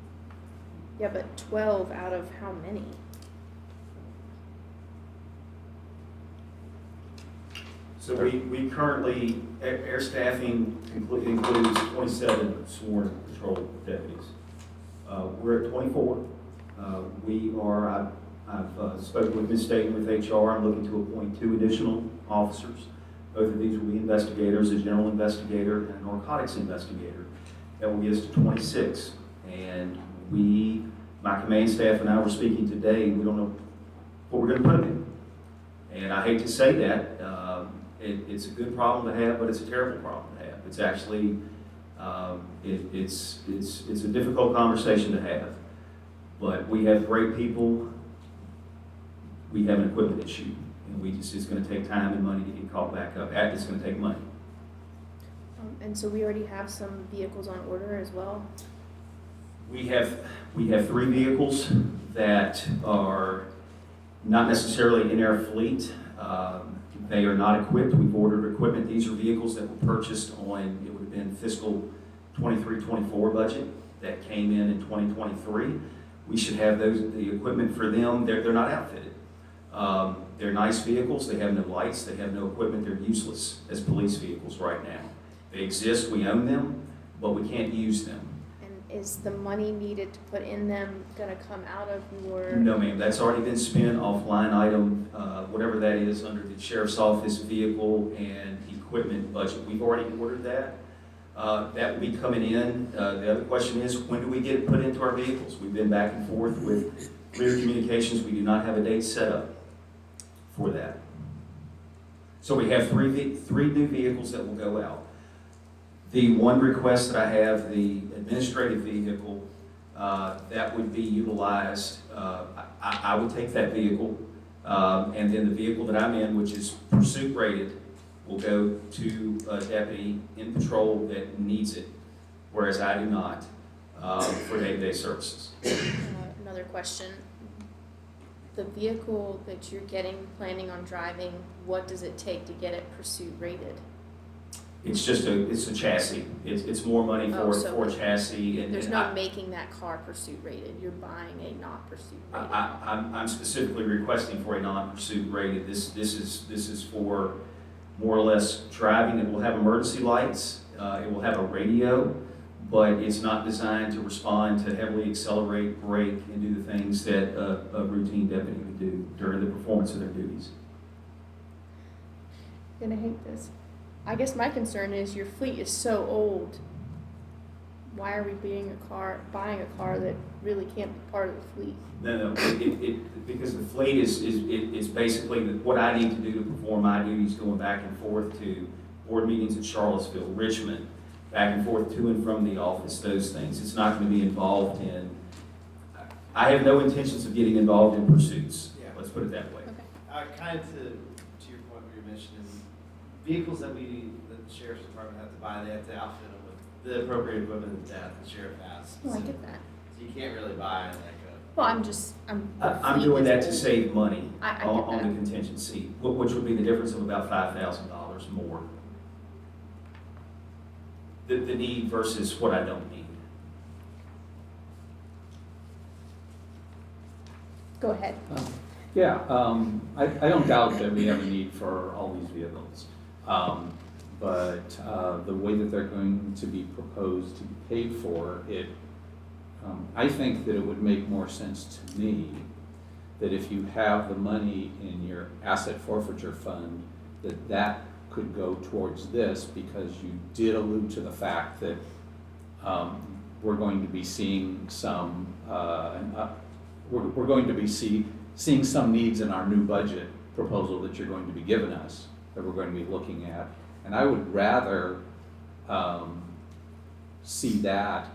Yeah, but 12 out of how many? So we currently, air staffing includes 27 sworn patrol deputies. We're at 24. I've spoken with Ms. Staten with HR. I'm looking to appoint 2 additional officers. Both of these will be investigators, a general investigator and a narcotics investigator. That will get us to 26. And my command staff and I were speaking today, we don't know what we're going to put them in. And I hate to say that. It's a good problem to have, but it's a terrible problem to have. It's actually, it's a difficult conversation to have. But we have great people. We have an equipment issue, and it's going to take time and money to get caught back up. It's going to take money. And so we already have some vehicles on order as well. We have 3 vehicles that are not necessarily in our fleet. They are not equipped. We've ordered equipment. These are vehicles that were purchased on, it would have been fiscal 23-24 budget that came in 2023. We should have the equipment for them. They're not outfitted. They're nice vehicles. They have no lights. They have no equipment. They're useless as police vehicles right now. They exist. We own them, but we can't use them. And is the money needed to put in them gonna come out of your? No, ma'am, that's already been spent off line item, whatever that is, under the sheriff's office vehicle and equipment budget. We've already ordered that. That will be coming in. The other question is, when do we get it put into our vehicles? We've been back and forth with Clear Communications. We do not have a date set up for that. So we have three new vehicles that will go out. The one request that I have, the administrative vehicle, that would be utilized. I would take that vehicle. And then the vehicle that I'm in, which is pursuit rated, will go to a deputy in patrol that needs it, whereas I do not, for day-to-day services. Another question. The vehicle that you're planning on driving, what does it take to get it pursuit rated? It's a chassis. It's more money Oh, for so a chassis. And There's and no making that car pursuit rated. You're buying a not pursuit rated. I'm specifically requesting for a non-pursuit rated. This is for more or less driving. It will have emergency lights. It will have a radio, but it's not designed to respond to heavily accelerate, brake, and do the things that a routine deputy would do during the performance of their duties. You're gonna hate this. I guess my concern is your fleet is so old. Why are we buying a car that really can't be part of the fleet? No, because the fleet is basically what I need to do to perform my duties going back and forth to board meetings in Charlottesville, Richmond, back and forth to and from the office, those things. It's not going to be involved in, I have no intentions of getting involved in pursuits. Yeah. Let's put it that way. Kind of to your point where you're mentioning, vehicles that the sheriff's department have to buy, they have to outfit them with the appropriate equipment that the sheriff has. Oh, I get that. So you can't really buy like a. Well, I'm I'm doing that to old. save money I get on that. the contingency, which would be the difference of about $5,000 more. The need versus what I don't need. Go ahead. Yeah, I don't doubt that we have a need for all these vehicles. But the way that they're going to be proposed to be paid for, I think that it would make more sense to me that if you have the money in your asset forfeiture fund, that could go towards this, because you did allude to the fact that we're going to be seeing some, we're going to be seeing some needs in our new budget proposal that you're going to be giving us, that we're going to be looking at. And I would rather see that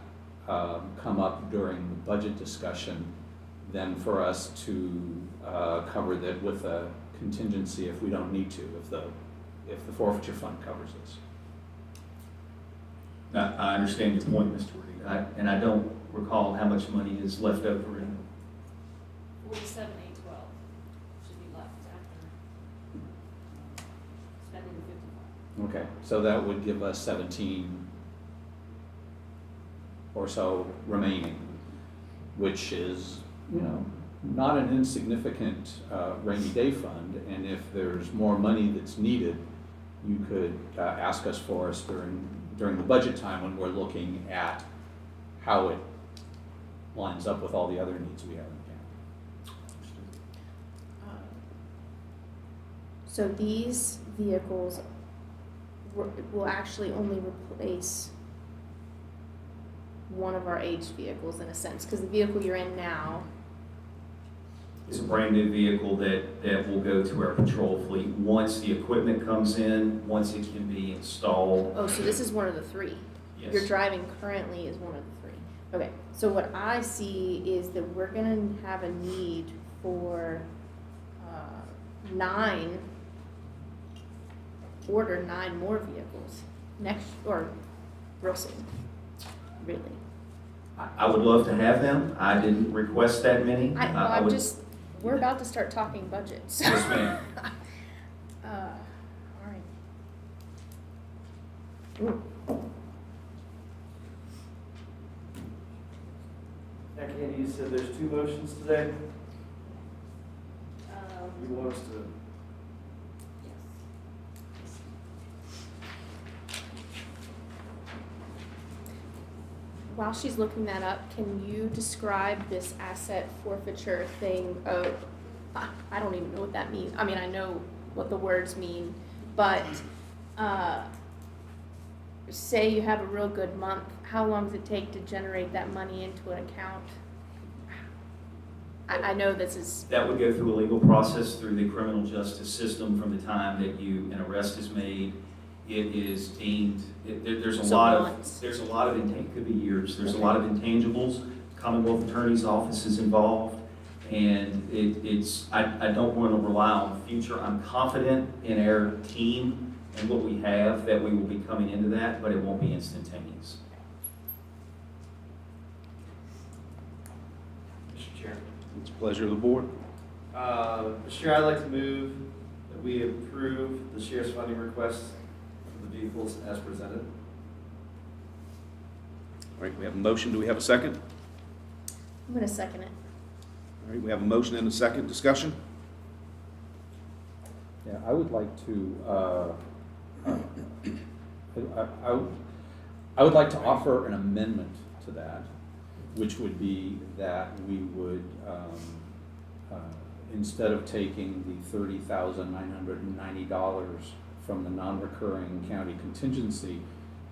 come up during the budget discussion than for us to cover that with a contingency if we don't need to, if the forfeiture fund covers this. Now, I understand your point, Mr. Reed, and I don't recall how much money is left over in 47,812 should be left after spending the 55. Okay, so that would give us 17 or so remaining, which is, not an insignificant rainy day fund. And if there's more money that's needed, you could ask us for us during the budget time when we're looking at how it lines up with all the other needs we have in the county. So these vehicles will actually only replace one of our aged vehicles in a sense, because the vehicle you're in now, It's a brand new vehicle that will go to our patrol fleet once the equipment comes in, once it can be installed. oh, so this is one of the three. Yes. You're driving currently is one of the three. Okay, so what I see is that we're gonna have a need for 9 more vehicles next, or real soon, really. I would love to have them. I didn't request that many. I would- We're about to start talking budgets. Yes, ma'am. All right. Now, Candy, you said there's 2 motions today. You want us to? While she's looking that up, can you describe this asset forfeiture thing? Oh, I don't even know what that means. I mean, I know what the words mean, but say you have a real good month, how long does it take to generate that money into an account? I know this is, That would go through a legal process through the criminal justice system from the time that an arrest is made. It is deemed, there's a So lot of, months. it could be years, there's a lot of intangibles. Commonwealth Attorney's Office is involved, And I don't want to rely on the future. I'm confident in our team and what we have, that we will be coming into that, but it won't be instantaneous. Mr. Chair. It's a pleasure of the board. Mr. Chair, I'd like to move that we approve the sheriff's funding request for the vehicles as presented. All right, we have a motion. Do we have a second? I'm gonna second it. All right, we have a motion and a second. Discussion? Yeah, I would like to, I would like to offer an amendment to that, which would be that we would, instead of taking the $30,990 from the non-recurring county contingency,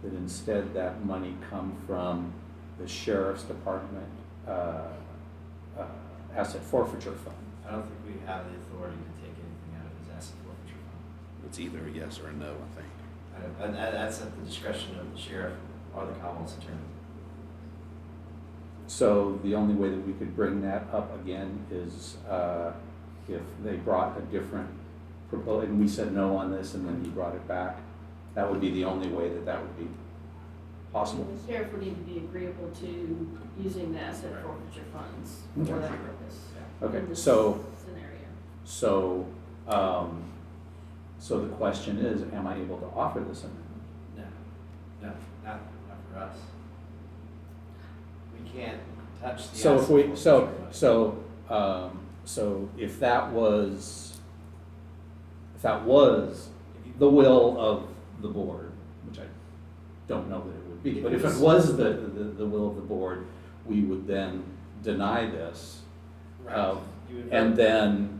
that instead that money come from the sheriff's department asset forfeiture fund. I don't think we have the authority to take anything out of his asset forfeiture fund. It's either a yes or a no, I think. That's at the discretion of the sheriff or the Commonwealth's attorney. So the only way that we could bring that up again is if they brought a different proposal, and we said no on this, and then he brought it back. That would be the only way that that would be possible. The sheriff would need to be agreeable to using the asset forfeiture funds for that purpose. Okay, in this so, scenario. so the question is, am I able to offer this amendment? No, not for us. We can't touch the So if asset we, forfeiture fund. so if that was the will of the board, which I don't know that it would be, but if it was the will of the board, we would then deny this. Right. You would And vote. then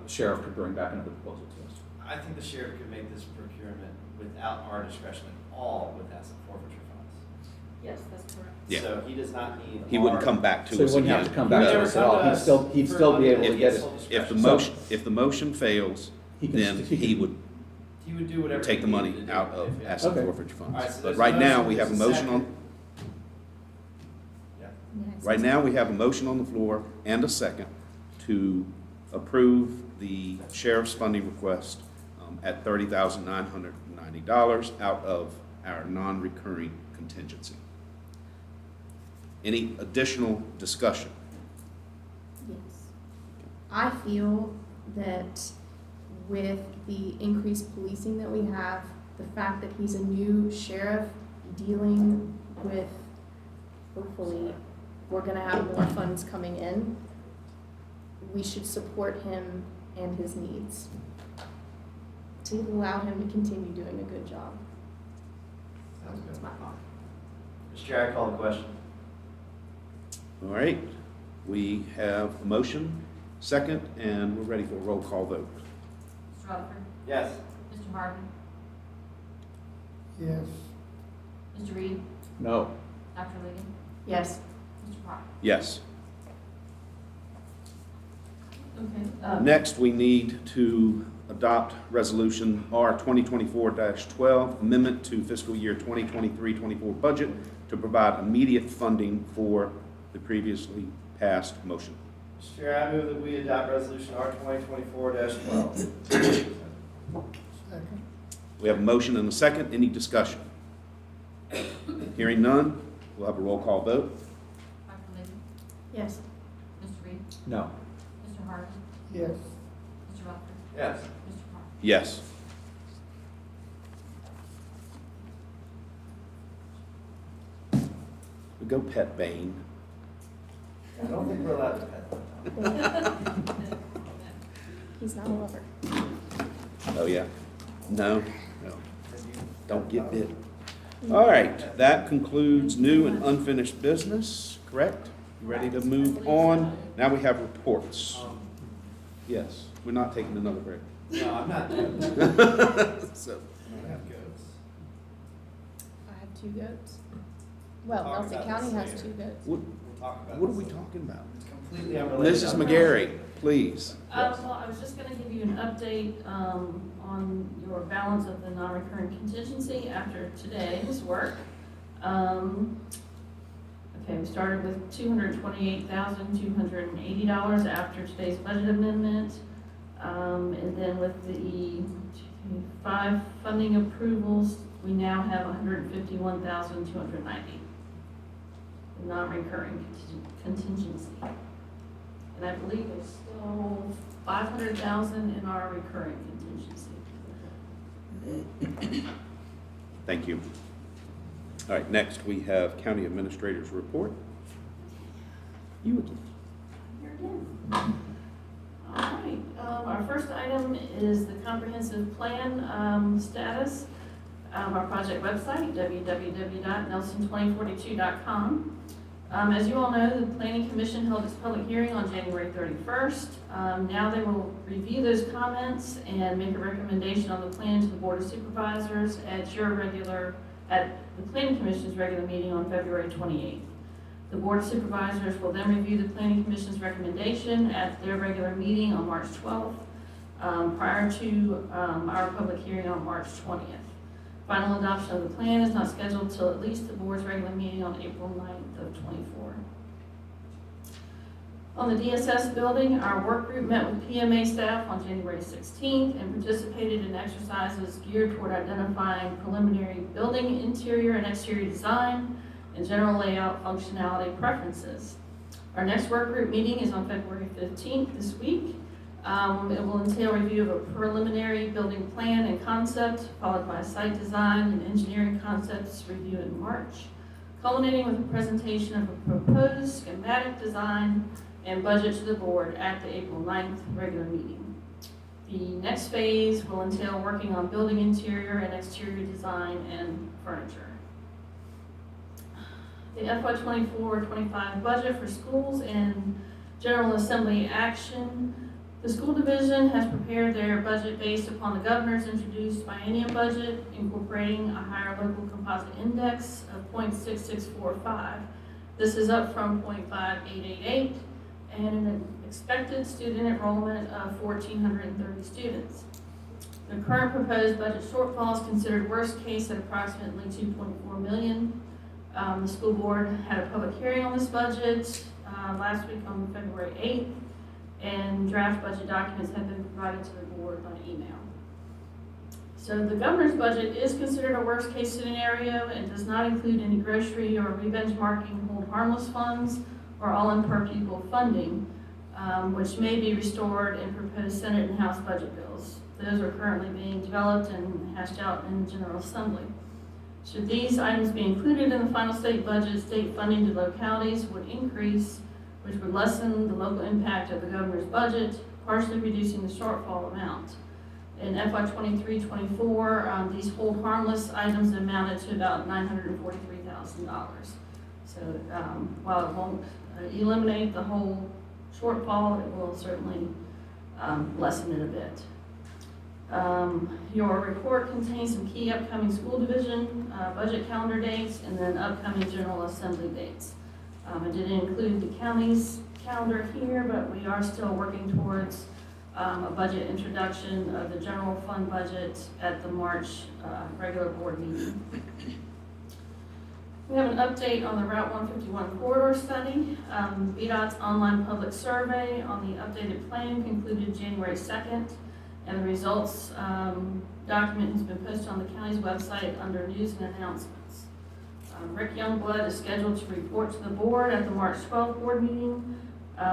sheriff could bring back another proposal to us. I think the sheriff could make this procurement without our discretion at all with asset forfeiture funds. Yes, that's correct. Yeah. So he does not need. He wouldn't our- come back to So us he wouldn't again. have to come back He to would us at never all, come he'd to still, us he'd for still be money able to if he get has it. full If the discretion. motion fails, He can then st- he he can- would He would do whatever. take the he money needed to do out of if- asset Okay. forfeiture funds. All right, so But there's a right now, motion, we have a there's a motion on, second. Yeah. right now, we have a motion on the floor and a second to approve the sheriff's funding request at $30,990 out of our non-recurring contingency. Any additional discussion? Yes. I feel that with the increased policing that we have, the fact that he's a new sheriff dealing with, hopefully, we're gonna have more funds coming in, we should support him and his needs to allow him to continue doing a good job. Sounds That's good. my thought. Mr. Chair, I call the question. All right, we have a motion, second, and we're ready for a roll call vote. Mr. Rutherford, Yes. Mr. Harvey, Yes. Mr. Reed, No. Dr. Liggett, Yes. Mr. Parker. Yes. Okay. Next, we need to adopt Resolution R 2024-12, Amendment to Fiscal Year 2023-24 Budget to provide immediate funding for the previously passed motion. Mr. Chair, I move that we adopt resolution R 2024-12. We have a motion and a second. Any discussion? Hearing none, we'll have a roll call vote. Dr. Liggett, Yes. Mr. Reed, No. Mr. Harvey, Yes. Mr. Rutherford, Yes. Mr. Parker. Yes. We go pet Bane. I don't think we're allowed to pet them. He's not a lover. Oh, yeah? No? No. Don't get bit. All right, that concludes new and unfinished business, correct? You ready to move on? Now we have reports. Yes, we're not taking another break. No, I'm not doing that. So, I don't have goats. I have 2 goats. Well, Talk Nelson about County this has later. 2 goats. what, We'll talk about what are this we later. talking about? It's completely unrelated. Mrs. McGarry, please. Well, I was just gonna give you an update, on your balance of the non-recurring contingency after today's work. I Okay, we started with $228,280 after today's budget amendment. And then with the 5 funding approvals, we now have $151,290. Non-recurring contingency. And I believe there's still $500,000 in our recurring contingency. Thank you. All right, next we have County Administrator's Report. You again. Here again. All right, our first item is the comprehensive plan status of our project website, www.nelson2042.com. As you all know, the Planning Commission held its public hearing on January 31st. Now they will review those comments and make a recommendation on the plan to the Board of Supervisors at the Planning Commission's regular meeting on February 28th. The Board of Supervisors will then review the Planning Commission's recommendation at their regular meeting on March 12th, prior to our public hearing on March 20th. Final adoption of the plan is not scheduled till at least the board's regular meeting on April 9th of '24. On the DSS building, our work group met with PMA staff on January 16th and participated in exercises geared toward identifying preliminary building interior and exterior design and general layout functionality preferences. Our next work group meeting is on February 15th this week. It will entail review of a preliminary building plan and concept, followed by site design and engineering concepts review in March, culminating with a presentation of a proposed schematic design and budget to the board at the April 9th regular meeting. The next phase will entail working on building interior and exterior design and furniture. The FY24-25 budget for schools and General Assembly action. The school division has prepared their budget based upon the governor's introduced biennium budget, incorporating a higher local composite index of 0.6645. This is up from 0.5888 and an expected student enrollment of 1,430 students. The current proposed budget shortfall is considered worst case at approximately $2.4 million. The school board had a public hearing on this budget last week on February 8th. And draft budget documents have been provided to the board by email. So the governor's budget is considered a worst case scenario and does not include any grocery or re-benchmarking hold harmless funds or all-in per pupil funding, which may be restored in proposed Senate and House budget bills. Those are currently being developed and hashed out in General Assembly. Should these items be included in the final state budget, state funding to localities would increase, which would lessen the local impact of the governor's budget, partially reducing the shortfall amount. In FY23-24, these hold harmless items amounted to about $943,000. So while it won't eliminate the whole shortfall, it will certainly lessen it a bit. Your report contains some key upcoming school division budget calendar dates and then upcoming General Assembly dates. I didn't include the county's calendar here, but we are still working towards a budget introduction of the general fund budget at the March regular board meeting. We have an update on the Route 151 corridor study. VDOT's online public survey on the updated plan concluded January 2nd, and the results document has been posted on the county's website under news and announcements. Rick Youngblood is scheduled to report to the board at the March 12th board meeting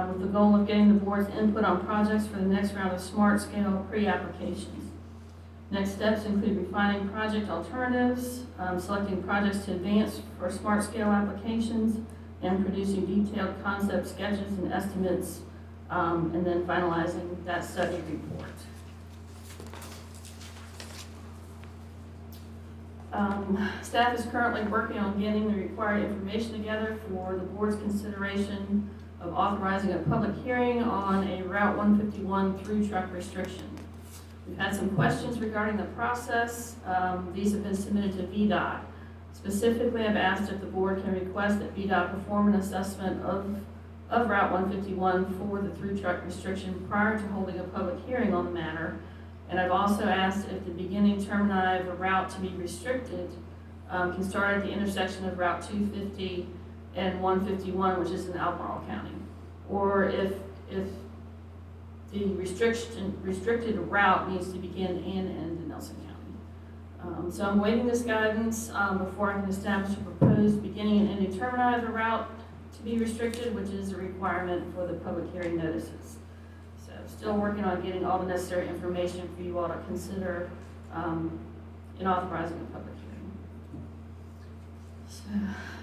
with the goal of getting the board's input on projects for the next round of smart scale pre-applications. Next steps include refining project alternatives, selecting projects to advance for smart scale applications, and producing detailed concept sketches and estimates, and then finalizing that study report. Staff is currently working on getting the required information together for the board's consideration of authorizing a public hearing on a Route 151 through truck restriction. We've had some questions regarding the process. These have been submitted to VDOT. Specifically, I've asked if the board can request that VDOT perform an assessment of Route 151 for the through truck restriction prior to holding a public hearing on the matter. And I've also asked if the beginning termini of a route to be restricted can start at the intersection of Route 250 and 151, which is in Albemarle County. Or if the restricted route needs to begin and end in Nelson County. So I'm waiting this guidance before I can establish a proposed beginning and ending termini of the route to be restricted, which is a requirement for the public hearing notices. So still working on getting all the necessary information for you all to consider in authorizing a public hearing. So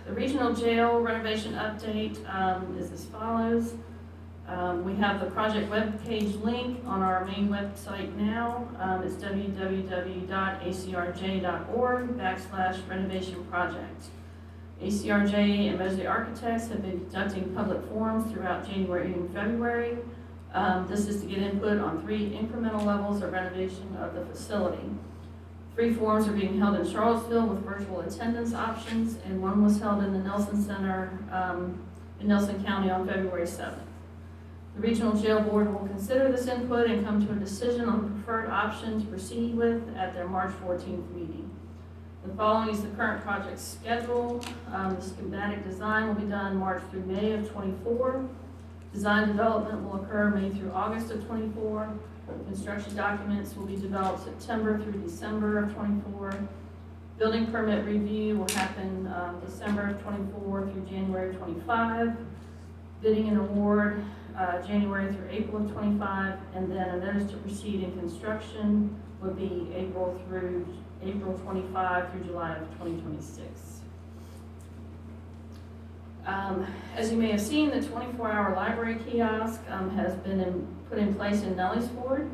the regional jail renovation update is as follows. We have the project webpage link on our main website now. It's www.acrj.org/renovation project. ACRJ and Mosley Architects have been conducting public forums throughout January and February. This is to get input on 3 incremental levels of renovation of the facility. 3 forums are being held in Charlottesville with virtual attendance options, and 1 was held in the Nelson Center in Nelson County on February 7th. The Regional Jail Board will consider this input and come to a decision on the preferred option to proceed with at their March 14th meeting. The following is the current project schedule. The schematic design will be done March through May of '24. Design development will occur May through August of '24. Construction documents will be developed September through December of '24. Building permit review will happen December of '24 through January of '25. Bidding and award January through April of '25, and then a notice to proceed in construction would be April 25 through July of 2026. As you may have seen, the 24-hour library kiosk has been put in place in Nelly's Ford.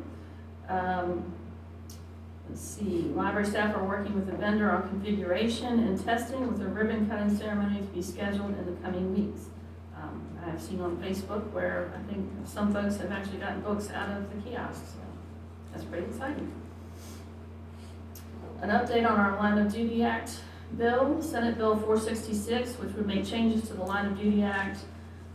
Let's see, library staff are working with the vendor on configuration and testing with a ribbon cutting ceremony to be scheduled in the coming weeks. I've seen on Facebook where I think some folks have actually gotten books out of the kiosk, so that's pretty exciting. An update on our Line of Duty Act bill, Senate Bill 466, which would make changes to the Line of Duty Act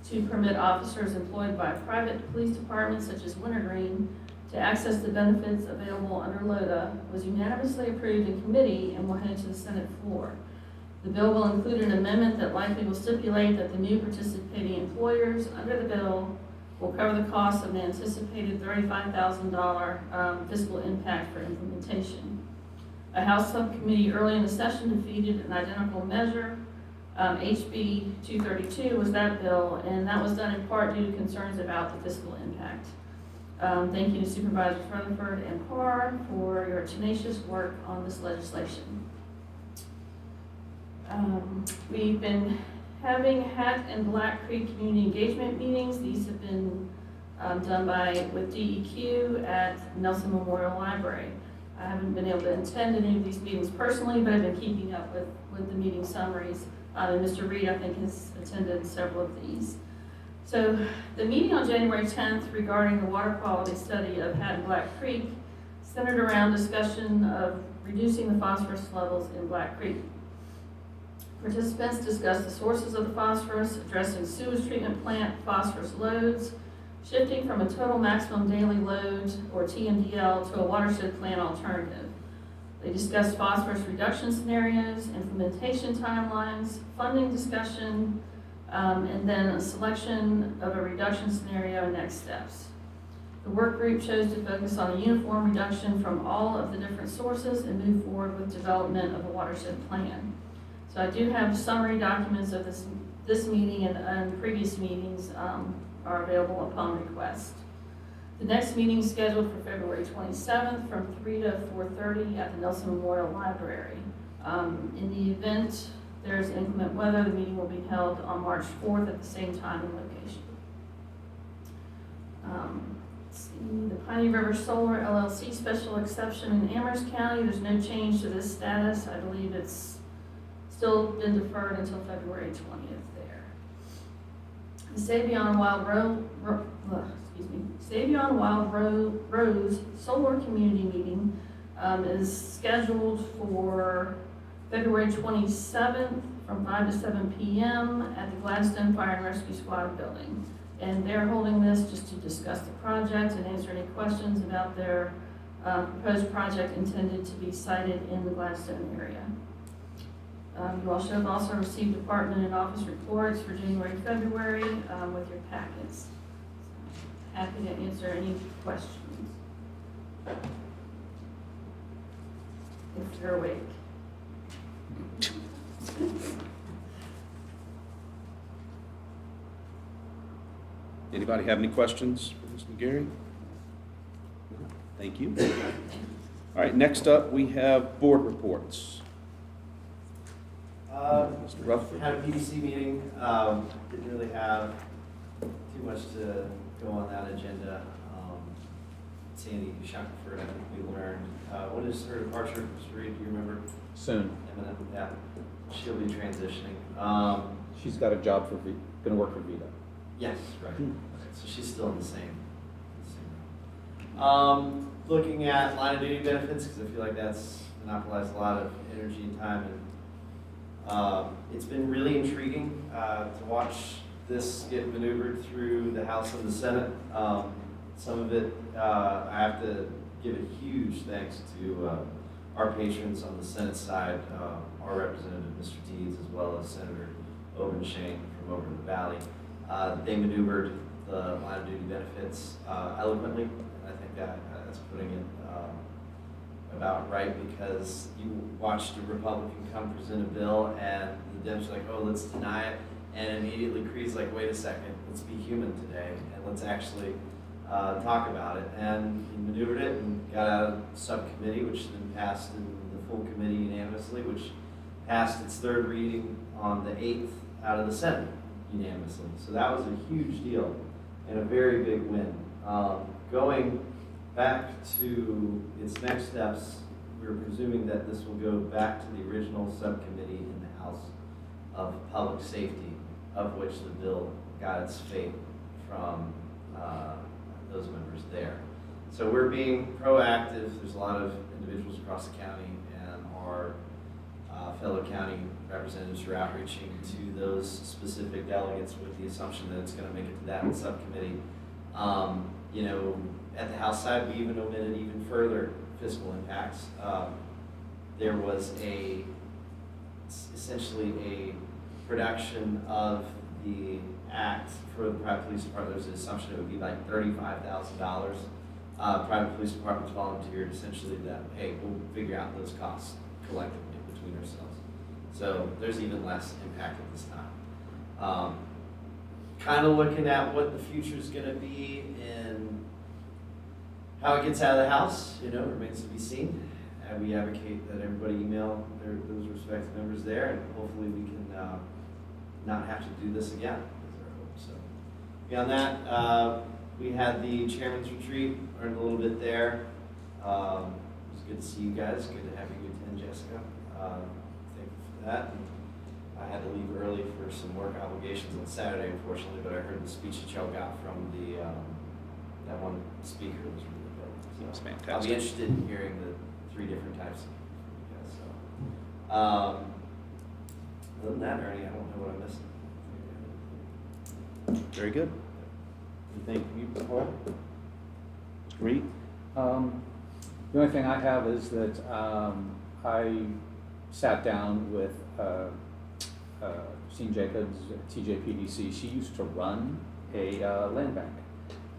to permit officers employed by private police departments such as Wintergreen to access the benefits available under LODA, was unanimously approved in committee and will head to the Senate floor. The bill will include an amendment that likely will stipulate that the new participating employers under the bill will cover the cost of an anticipated $35,000 fiscal impact for implementation. A House subcommittee early in the session defeated an identical measure. HB 232 was that bill, and that was done in part due to concerns about the fiscal impact. Thank you to Supervisors Rutherford and Parr for your tenacious work on this legislation. We've been having Hat and Black Creek community engagement meetings. These have been done with DEQ at Nelson Memorial Library. I haven't been able to attend any of these meetings personally, but I've been keeping up with the meeting summaries. And Mr. Reed, I think, has attended several of these. So the meeting on January 10th regarding the water quality study of Hat and Black Creek centered around discussion of reducing the phosphorus levels in Black Creek. Participants discussed the sources of the phosphorus, addressing sewage treatment plant phosphorus loads, shifting from a total maximum daily load, or TMDL, to a watershed plant alternative. They discussed phosphorus reduction scenarios, implementation timelines, funding discussion, and then a selection of a reduction scenario and next steps. The work group chose to focus on a uniform reduction from all of the different sources and move forward with development of a watershed plan. So I do have summary documents of this meeting and previous meetings are available upon request. The next meeting is scheduled for February 27th from 3 to 4:30 at the Nelson Memorial Library. In the event there's inclement weather, the meeting will be held on March 4th at the same time and location. Let's see, the Piney River Solar LLC special exception in Amherst County, there's no change to this status. I believe it's still been deferred until February 20th there. The Savion Wild Rose Solar Community Meeting is scheduled for February 27th from 5 to 7 p.m. at the Gladstone Fire and Rescue Squad building. And they're holding this just to discuss the project and answer any questions about their proposed project intended to be sited in the Gladstone area. You all should have also received department and office reports for January, and February with your packets. Happy to answer any questions. If you're awake. Anybody have any questions for Ms. McGarry? Thank you. All right, next up, we have board reports. Mr. Rutherford. Had a PDC meeting, didn't really have too much to go on that agenda. Sandy Shackelford, I think we learned, what is her departure, Mr. Reed, do you remember? Soon. Imminent, yeah, she'll be transitioning. She's got a job gonna work for Vita. Yes, right, okay, so she's still in the same. Looking at line of duty benefits, because I feel like that's monopolized a lot of energy and time, and it's been really intriguing to watch this get maneuvered through the House and the Senate. Some of it, I have to give a huge thanks to our patrons on the Senate side, our representative, Mr. Deeds, as well as Senator Obenshain from over in the Valley. They maneuvered the line of duty benefits eloquently, and I think that's putting it about right, because you watched a Republican come present a bill and the Dems are like, oh, let's deny it, and immediately Creed's like, wait a second, let's be human today and let's actually talk about it. And he maneuvered it and got out of subcommittee, which then passed in the full committee unanimously, which passed its third reading on the 8th out of the Senate unanimously. So that was a huge deal and a very big win. Going back to its next steps, we're presuming that this will go back to the original subcommittee in the House of Public Safety, of which the bill got its fate from those members there. So we're being proactive. There's a lot of individuals across the county, and our fellow county representatives are outreaching to those specific delegates with the assumption that it's going to make it to that subcommittee. You know, at the House side, we even omitted even further fiscal impacts. There was essentially a production of the act for the private police department. There's an assumption it would be like $35,000. Private police departments volunteered essentially that, hey, we'll figure out those costs collectively between ourselves. So there's even less impact at this time. Kind of looking at what the future is going to be and how it gets out of the House, you know, remains to be seen. And we advocate that everybody email those respective members there, and hopefully we can not have to do this again, is our hope. So beyond that, we had the chairman's retreat, learned a little bit there. It was good to see you guys. Good to have you attend, Jessica. Thank you for that. And I had to leave early for some work obligations on Saturday, unfortunately, but I heard the speech that y'all got from the that one speaker was really good. So That's fantastic. I'll be interested in hearing the 3 different types of you guys. So, other than that, Ernie, I don't know what I'm missing. Very good. Anything from you, Paul? Mr. Reed? The only thing I have is that I sat down with Christine Jacobs at TJPDC. She used to run a land bank.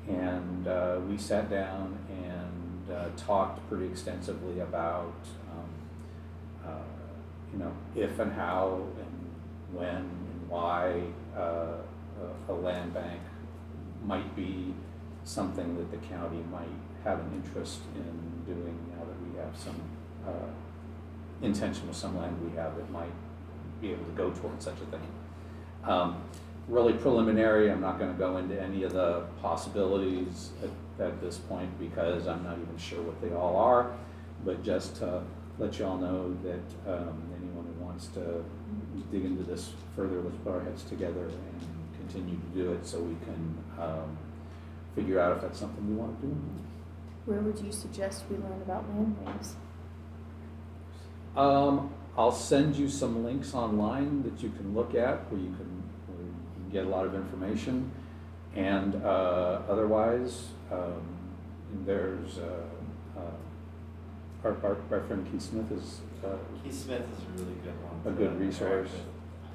And we sat down and talked pretty extensively about, you know, if and how and when and why a land bank might be something that the county might have an interest in doing now that we have some intention with some land we have that might be able to go towards such a thing. Really preliminary. I'm not going to go into any of the possibilities at this point because I'm not even sure what they all are, but just to let you all know that anyone who wants to dig into this further, let's put our heads together and continue to do it so we can figure out if that's something we want to do. Where would you suggest we learn about land banks? I'll send you some links online that you can look at where you can get a lot of information, and otherwise there's our friend Keith Smith is, Keith Smith is a really good one. A good resource.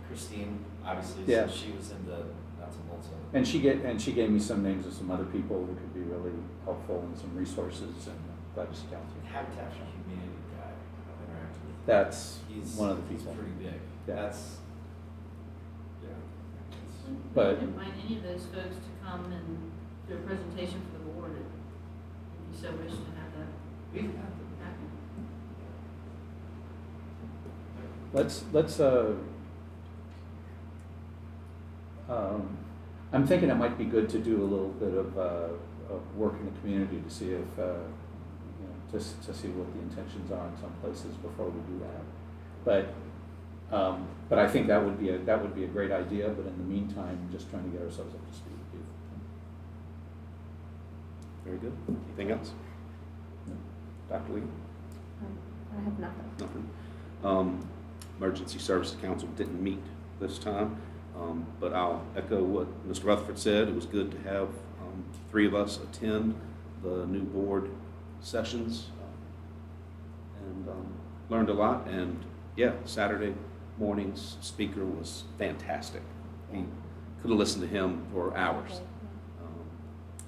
Christine, obviously, Yeah. since she was in the nuts and bolts of it. and she gave me some names of some other people who could be really helpful and some resources, and I'm glad to see down through. Habitat for Humanity guy I've interacted with. That's He's one of the people. He's pretty big. Yeah. That's, yeah. But- We can invite any of those folks to come and do a presentation for the board if you so wish to have that We can have them. happen. I'm thinking it might be good to do a little bit of work in the community to see if, just to see what the intentions are in some places before we do that. But I think that would be a great idea, but in the meantime, just trying to get ourselves up to speed. Very good. Anything else? No. Dr. Lee? I have nothing. Nothing. Emergency Services Council didn't meet this time, but I'll echo what Mr. Rutherford said. It was good to have three of us attend the new board sessions and learned a lot. And yeah, Saturday morning's speaker was fantastic. We could have listened to him for hours.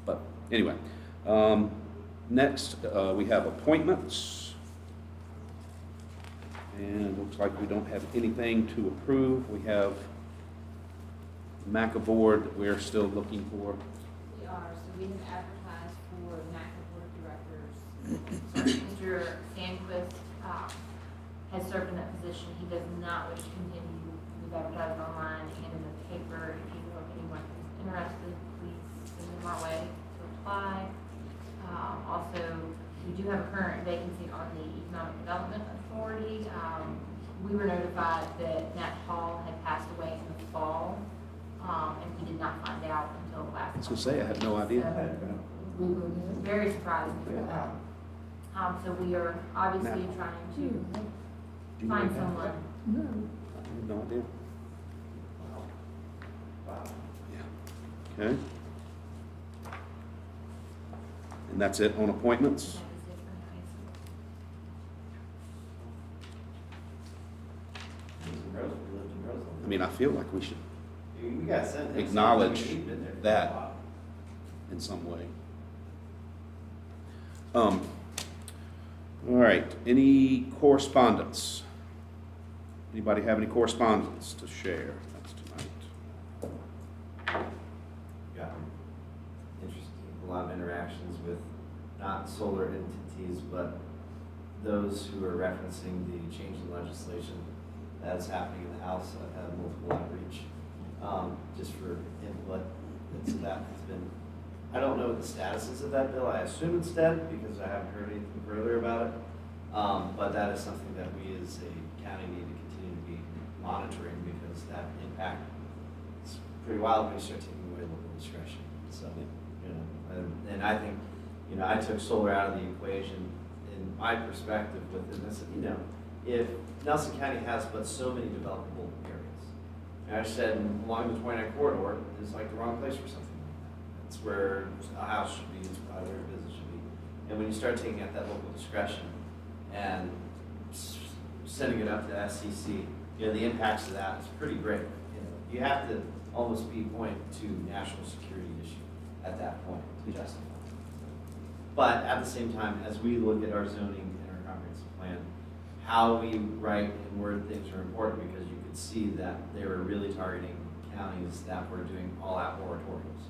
But anyway, next we have appointments. And looks like we don't have anything to approve. We have MACA board that we're still looking for. We are, so we have advertised for MACA board of directors. Mr. Sandquist has served in that position. He does not wish to continue. We've advertised online and in the paper. If you know of anyone who's interested, please send them our way to apply. Also, we do have a current vacancy on the Economic Development Authority. We were notified that Nat Hall had passed away in the fall, and we did not find out until last. I was going to say, I had no idea. So we were very surprised to hear that. So we are obviously trying to Do you know find that? someone. I have no idea. Wow. Yeah. Okay. And that's it on appointments? That is it for now, yes. He was in Roseland, he lived in Roseland. I mean, I feel like we should We got sent him. acknowledge He'd been there for a that. while. in some way. All right, any correspondence? Anybody have any correspondence to share? That's tonight. Got interesting, a lot of interactions with not solar entities, but those who are referencing the change in legislation that is happening in the House. I've had multiple outreach, just for input. And so that has been, I don't know what the status is of that bill. I assume it's dead because I haven't heard anything further about it. But that is something that we as a county need to continue to be monitoring because that impact is pretty wild when you start taking away local discretion. So, and I think, I took solar out of the equation in my perspective with it. And I said, if Nelson County has but so many developable areas, and I said along the 29 corridor is like the wrong place for something like that. It's where a house should be, it's probably where a business should be. And when you start taking out that local discretion and sending it up to SCC, the impacts of that is pretty great. You have to almost point to national security issue at that point to justify it. But at the same time, as we look at our zoning and our comprehensive plan, how we write and word things are important because you could see that they were really targeting counties that were doing all-out moratoriums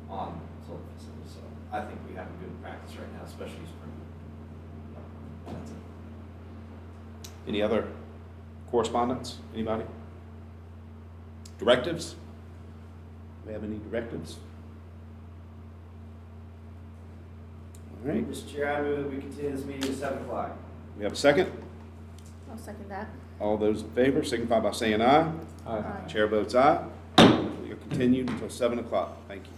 on solar facilities. So I think we have a good practice right now, especially spring. That's it. Any other correspondence? Anybody? Directives? Do we have any directives? All right, Mr. Chair, I move that we continue this meeting at 7 o'clock. we have a second. I'll second that. All those in favor signify by saying aye. Aye. Chair votes aye. We are continued until 7 o'clock. Thank you.